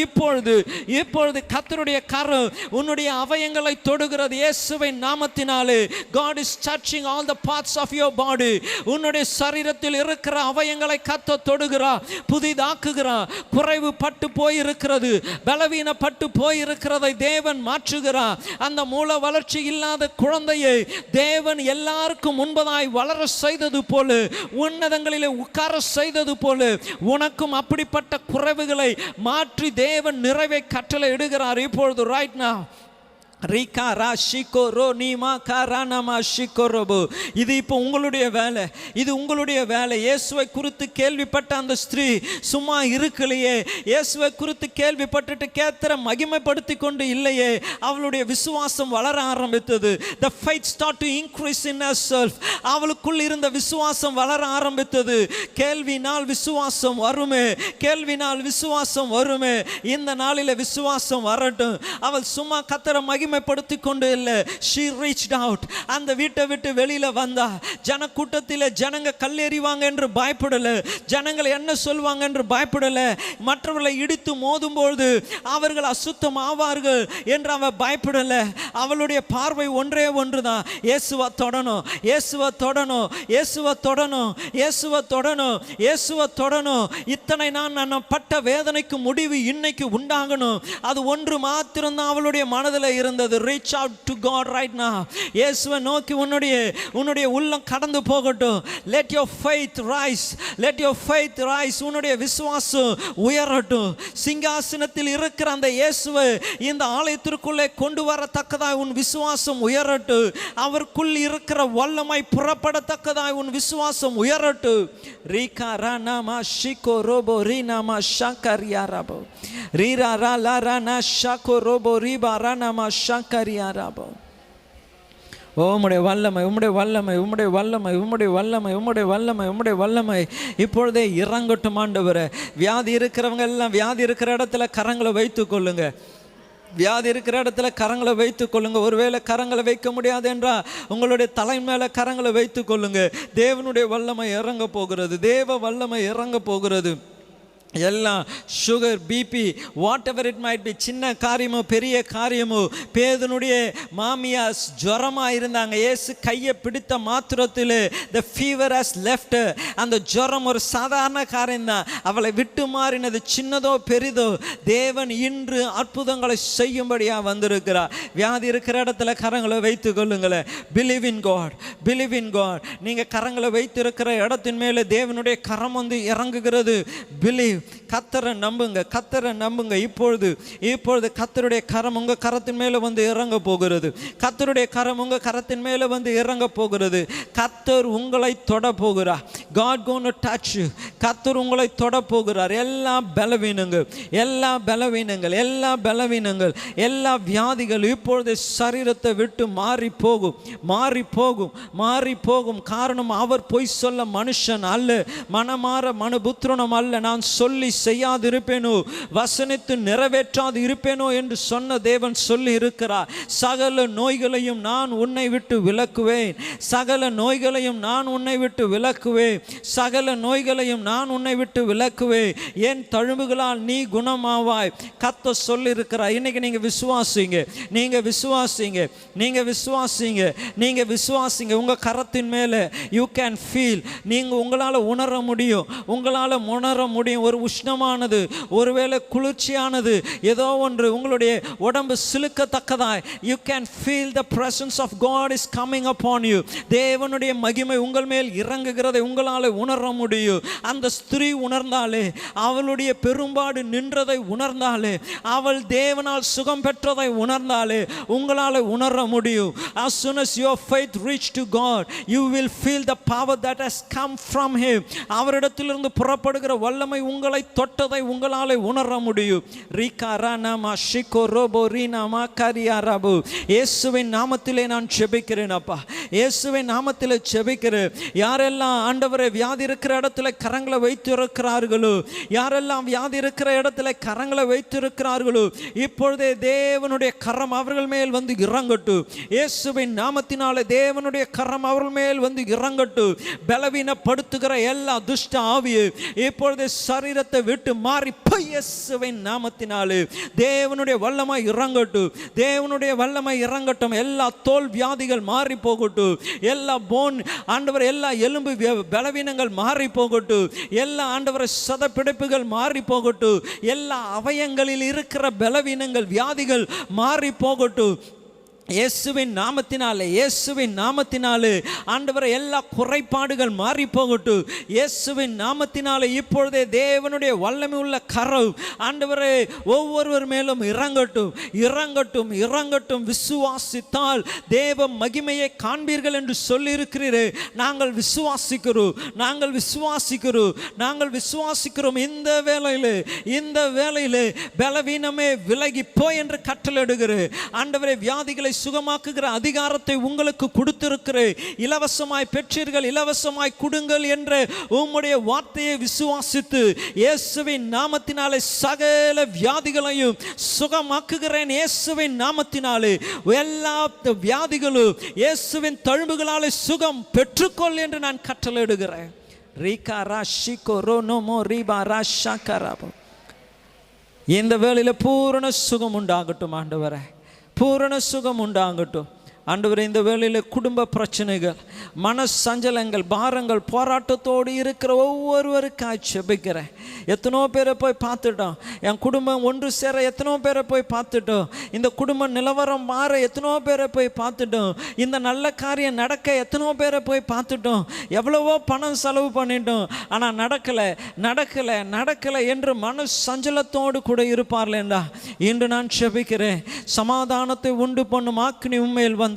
இப்பொழுது கர்த்தருடைய கரம் உன்னுடைய அவயங்களை தொடுகிறது இயேசுவின் நாமத்தினாலே. God is touching all the parts of your body. உன்னுடைய சரீரத்தில் இருக்கிற அவயங்களை கர்த்தர் தொடுகிறார், புதிதாக்குகிறார். குறைவு பட்டு போயிருக்கிறது, பலவீனப்பட்டு போயிருக்கிறதை தேவன் மாற்றுகிறார். அந்த மூல வளர்ச்சி இல்லாத குழந்தையை தேவன் எல்லாருக்கும் முன்பதாய் வளர செய்தது போல, உன்னதங்களிலே உட்கார செய்தது போல, உனக்கும் அப்படிப்பட்ட குறைவுகளை மாற்றி தேவன் நிறைவை கட்டளை இடுகிறார் இப்பொழுது. ரைட் நவ இது இப்போ உங்களுடைய வேலை, இது உங்களுடைய வேலை. இயேசுவை குறித்து கேள்விப்பட்ட அந்த ஸ்திரீ சும்மா இருக்கலையே, இயேசுவை குறித்து கேள்விப்பட்டுட்டு கேத்தரை மகிமைப்படுத்தி கொண்டு இல்லையே, அவளுடைய விசுவாசம் வளர ஆரம்பித்தது. The faith start to increase in herself. அவளுக்குள் இருந்த விசுவாசம் வளர ஆரம்பித்தது. கேள்வினால் விசுவாசம் வருமே, கேள்வினால் விசுவாசம் வருமே. இந்த நாளில் விசுவாசம் வரட்டும். அவள் சும்மா கர்த்தரை மகிமைப்படுத்தி கொண்டு இல்லை. She reached out. அந்த வீட்டை விட்டு வெளியில வந்தா. ஜன கூட்டத்தில் ஜனங்க கல்லெறிவாங்க என்று பயப்படல, ஜனங்களை என்ன சொல்வாங்க என்று பயப்படல, மற்றவர்களை இடித்து மோதும்போது அவர்கள் அசுத்தம் ஆவார்கள் என்று அவன் பயப்படல. அவளுடைய பார்வை ஒன்றே ஒன்றுதான், இயேசுவை தொடணும், இயேசுவை தொடணும், இயேசுவை தொடணும், இயேசுவை தொடணும், இயேசுவை தொடணும். இத்தனை நான் பட்ட வேதனைக்கு முடிவு இன்னைக்கு உண்டாகணும். அது ஒன்று மாத்திரம்தான் அவளுடைய மனதில் இருந்தது. Reach out to God right now. இயேசுவை நோக்கி உன்னுடைய உள்ளம் கடந்து போகட்டும். Let your faith rise, let your faith rise. உன்னுடைய விசுவாசம் உயரட்டும். சிங்காசனத்தில் இருக்கிற அந்த இயேசுவை இந்த ஆலயத்திற்குள்ளே கொண்டு வரத்தக்கதாய் உன் விசுவாசம் உயரட்டும். அவருக்குள் இருக்கிற வல்லமை புறப்படத்தக்கதாய் உன் விசுவாசம் உயரட்டும். ரீகா ரானாமா ஷிகோ ரோபோ ரீனாமா ஷாக்கரியா ராபோ ரீரா ரா லா ரானா ஷாக்கோ ரோபோ ரீபா ரானாமா ஷாக்கரியா ராபோ. உம்முடைய வல்லமை, உம்முடைய வல்லமை, உம்முடைய வல்லமை, உம்முடைய வல்லமை, உம்முடைய வல்லமை, உம்முடைய வல்லமை இப்பொழுதே இறங்கட்டும் ஆண்டவரே. வியாதி இருக்கிறவங்க எல்லாம் வியாதி இருக்கிற இடத்துல கரங்களை வைத்து கொள்ளுங்க. வியாதி இருக்கிற இடத்துல கரங்களை வைத்து கொள்ளுங்க. ஒருவேளை கரங்களை வைக்க முடியாது என்றால் உங்களுடைய தலை மேலே கரங்களை வைத்து கொள்ளுங்க. தேவனுடைய வல்லமை இறங்க போகிறது, தேவ வல்லமை இறங்க போகிறது. எல்லாம் sugar, BP, whatever it might be, சின்ன காரியமோ பெரிய காரியமோ. பேதுனுடைய மாமியார் ஜுரமாக இருந்தாங்க. இயேசு கையை பிடித்த மாத்திரத்தில் the fever has left. அந்த ஜுரம் ஒரு சாதாரண காரியம்தான், அவளை விட்டு மாறினது. சின்னதோ பெரிதோ தேவன் இன்று அற்புதங்களை செய்யும்படியாக வந்திருக்கிறார். வியாதி இருக்கிற இடத்துல கரங்களை வைத்து கொள்ளுங்களேன். Believe in God, believe in God. நீங்கள் கரங்களை வைத்திருக்கிற இடத்தின் மேலே தேவனுடைய கரம் வந்து இறங்குகிறது. பிலீவ், கர்த்தரை நம்புங்க, கர்த்தரை நம்புங்க. இப்பொழுது கர்த்தருடைய கரம் உங்க கரத்தின் மேலே வந்து இறங்க போகிறது. கர்த்தருடைய கரம் உங்க கரத்தின் மேலே வந்து இறங்க போகிறது. கர்த்தர் உங்களை தொட போகிறார். God going to touch you. கர்த்தர் உங்களை தொட போகிறார். எல்லா பலவீனங்கள் எல்லா வியாதிகள் இப்பொழுது சரீரத்தை விட்டு மாறி போகும். காரணம், அவர் பொய் சொல்ல மனுஷன் அல்ல, மனமாற மனுபுத்திரனும் அல்ல. நான் சொல்லி செய்யாதிருப்பேனோ, வசனித்து நிறைவேற்றாது இருப்பேனோ என்று சொன்ன தேவன் சொல்லி இருக்கிறார். சகல நோய்களையும் நான் உன்னை விட்டு விலக்குவேன். என் தழும்புகளால் நீ குணமாவாய். கர்த்தர் சொல்லி இருக்கிறார். இன்னைக்கு நீங்க விசுவாசிங்க. உங்க கரத்தின் மேல யூ கேன் ஃபீல், நீங்க உங்களால உணர முடியும். ஒரு உஷ்ணமானது, ஒருவேளை குளிர்ச்சியானது, ஏதோ ஒன்று உங்களுடைய உடம்பு சிலுக்கத்தக்கதாய் you can feel the presence of God is coming upon you. தேவனுடைய மகிமை உங்கள் மேல் இறங்குகிறதை உங்களால் உணர முடியும். அந்த ஸ்திரீ உணர்ந்தாலே, அவளுடைய பெரும்பாடு நின்றதை உணர்ந்தாலே, அவள் தேவனால் சுகம் பெற்றதை உணர்ந்தாலே உங்களால் உணர முடியும். As soon as your faith reach to God, you will feel the power that has come from him. அவரிடத்திலிருந்து புறப்படுகிற வல்லமை உங்களை தொட்டதை உங்களால் உணர முடியும். இயேசுவின் நாமத்திலே நான் ஜெபிக்கிறேன் அப்பா, இயேசுவின் நாமத்திலே ஜெபிக்கிறேன். யாரெல்லாம் ஆண்டவரே வியாதி இருக்கிற இடத்துல கரங்களை வைத்திருக்கிறார்களோ, இப்பொழுதே தேவனுடைய கரம் அவர்கள் மேல் வந்து இறங்கட்டும். இயேசுவின் நாமத்தினாலே தேவனுடைய கரம் அவர்கள் மேல் வந்து இறங்கட்டும். பலவீனப்படுத்துகிற எல்லா துஷ்ட ஆவியை இப்பொழுது சரீரத்தை விட்டு மாறி இயேசுவின் நாமத்தினாலே தேவனுடைய வல்லமை இறங்கட்டும். எல்லா தோல் வியாதிகள் மாறி போகட்டும். எல்லா போன் ஆண்டவர், எல்லா எலும்பு பலவீனங்கள் மாறி போகட்டும். எல்லா ஆண்டவர் சதப்பிடிப்புகள் மாறி போகட்டும். எல்லா அவயங்களில் இருக்கிற பலவீனங்கள் வியாதிகள் மாறி போகட்டும். இயேசுவின் நாமத்தினாலே ஆண்டவரே எல்லா குறைபாடுகள் மாறி போகட்டும். இயேசுவின் நாமத்தினாலே இப்பொழுதே தேவனுடைய வல்லமை உள்ள கரம் ஆண்டவரே ஒவ்வொருவர் மேலும் இறங்கட்டும். விசுவாசித்தால் தேவ மகிமையை காண்பீர்கள் என்று சொல்லி இருக்கிறீரே. நாங்கள் விசுவாசிக்கிறோம். இந்த வேளையிலே பலவீனமே விலகி போய் என்று கட்டளையிடுகிறேன். ஆண்டவரே வியாதிகளை சுகமாக்குகிற அதிகாரத்தை உங்களுக்கு கொடுத்திருக்கிறேன். இலவசமாய் பெற்றீர்கள், இலவசமாய் கொடுங்கள் என்ற உம்முடைய வார்த்தையை விசுவாசித்து இயேசுவின் நாமத்தினாலே சகல வியாதிகளையும் சுகமாக்குகிறேன். இயேசுவின் நாமத்தினாலே எல்லா வியாதிகளும் இயேசுவின் தழும்புகளாலே சுகம் பெற்றுக்கொள் என்று நான் கட்டளையிடுகிறேன். இந்த வேளையில பூரண சுகம் உண்டாகட்டும் ஆண்டவரே, பூரண சுகம் உண்டாகட்டும் ஆண்டவரே. இந்த வேளையில் குடும்ப பிரச்சனைகள், மன சஞ்சலங்கள், பாரங்கள், போராட்டத்தோடு இருக்கிற ஒவ்வொருவருக்காய் ஜெபிக்கிறேன். எத்தனோ பேரை போய் பார்த்துட்டோம். என் குடும்பம் ஒன்று சேர எத்தனோ பேரை போய் பார்த்துட்டோம். இந்த குடும்ப நிலவரம் மாற எத்தனோ பேரை போய் பார்த்துட்டோம். இந்த நல்ல காரியம் நடக்க எத்தனோ பேரை போய் பார்த்துட்டோம். எவ்வளவோ பணம் செலவு பண்ணிட்டோம், ஆனால் நடக்கலை என்று மன சஞ்சலத்தோடு கூட இருப்பார்லேண்டா. இன்று நான் ஜெபிக்கிறேன். சமாதானத்தை உண்டு பண்ணும் ஆக்கினி உண்மையில் வந்தது.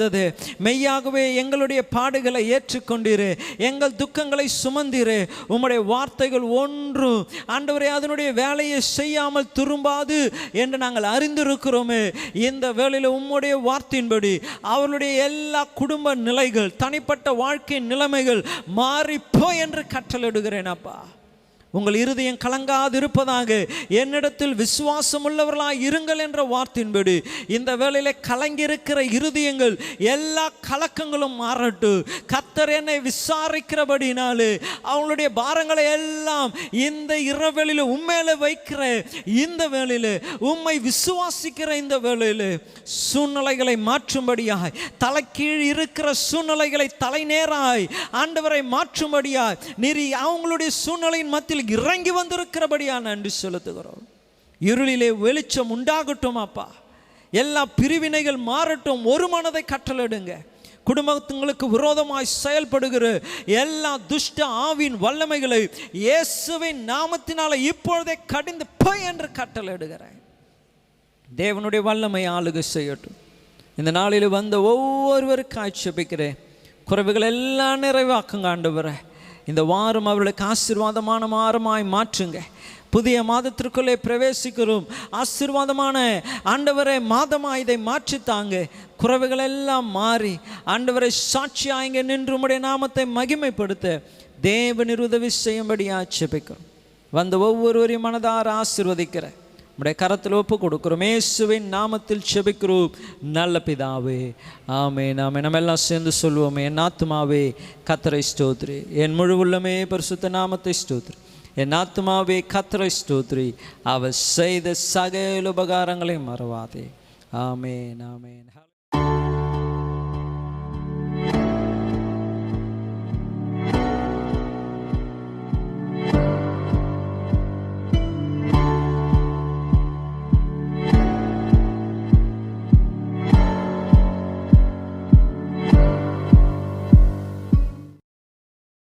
மெய்யாகவே எங்களுடைய பாடுகளை ஏற்றுக்கொண்டீரே, எங்கள் துக்கங்களை சுமந்தீரே. உம்முடைய வார்த்தைகள் ஒன்று ஆண்டவரே அதனுடைய வேலையை செய்யாமல் திரும்பாது என்று நாங்கள் அறிந்திருக்கிறோமே. இந்த வேளையில் உம்முடைய வார்த்தையின்படி அவர்களுடைய எல்லா குடும்ப நிலைகள், தனிப்பட்ட வாழ்க்கை நிலைமைகள் மாறிப்போ என்று கட்டளையிடுகிறேன் அப்பா. உங்கள் இருதயம் கலங்காது இருப்பதாக என்னிடத்தில் விசுவாசம் உள்ளவர்களாய் இருங்கள் என்ற வார்த்தையின்படி இந்த வேளையிலே கலங்கியிருக்கிற இருதயங்கள் எல்லா கலக்கங்களும் மாறட்டும். கர்த்தர் என்னை விசாரிக்கிறபடினாலே அவங்களுடைய பாரங்களை எல்லாம் இந்த இரவேளையிலே உண்மையில வைக்கிற இந்த வேளையிலே, உம்மை விசுவாசிக்கிற இந்த வேளையிலே சூழ்நிலைகளை மாற்றும்படியாய், தலைக்கீழ் இருக்கிற சூழ்நிலைகளை தலைநேராய் ஆண்டவரை மாற்றும்படியாய் நீர் அவங்களுடைய சூழ்நிலையின் மத்தியில் இறங்கி வந்திருக்கிறபடியா நன்றி செலுத்துகிறோம். இருளிலே வெளிச்சம் உண்டாகட்டும் அப்பா. எல்லா பிரிவினைகள் மாறட்டும். ஒரு மனதை கட்டளையிடுங்க. குடும்பங்களுக்கு விரோதமாய் செயல்படுகிற எல்லா துஷ்ட ஆவின் வல்லமைகளை இயேசுவின் நாமத்தினால இப்பொழுதே கடிந்து போய் என்று கட்டளையிடுகிறேன். தேவனுடைய வல்லமை ஆளுகை செய்யட்டும். இந்த நாளில் வந்த ஒவ்வொருவருக்கும் ஜெபிக்கிறேன். குறைவுகள் எல்லாம் நிறைவாக்குங்க ஆண்டவரே. இந்த வாரம் அவர்களுக்கு ஆசீர்வாதமான வாரமாய் மாற்றுங்க. புதிய மாதத்திற்குள்ளே பிரவேசிக்கிறோம். ஆசீர்வாதமான ஆண்டவரை மாதமாக இதை மாற்றித்தாங்க. குறைவுகள் எல்லாம் மாறி ஆண்டவரை சாட்சியாக இங்கே நின்று உம்முடைய நாமத்தை மகிமைப்படுத்த தேவன் உதவி செய்யும்படியா ஜெபிக்கிறோம். வந்த ஒவ்வொருவரையும் மனதார ஆசீர்வதிக்கிற உம்முடைய கரத்தில் ஒப்பு கொடுக்கிறோம். இயேசுவின் நாமத்தில் ஜெபிக்கிறோம் நல்ல பிதாவே, ஆமென் ஆமென். நம்ம எல்லாம் சேர்ந்து சொல்லுவோமே, என் ஆத்துமாவே கர்த்தரை ஸ்தோத்திரி, என் முழு உள்ளமே பரிசுத்த நாமத்தை ஸ்தோத்திரி. என் ஆத்துமாவே கர்த்தரை ஸ்தோத்திரி, அவர் செய்த சகல உபகாரங்களையும் மறவாதே. ஆமென் ஆமென்.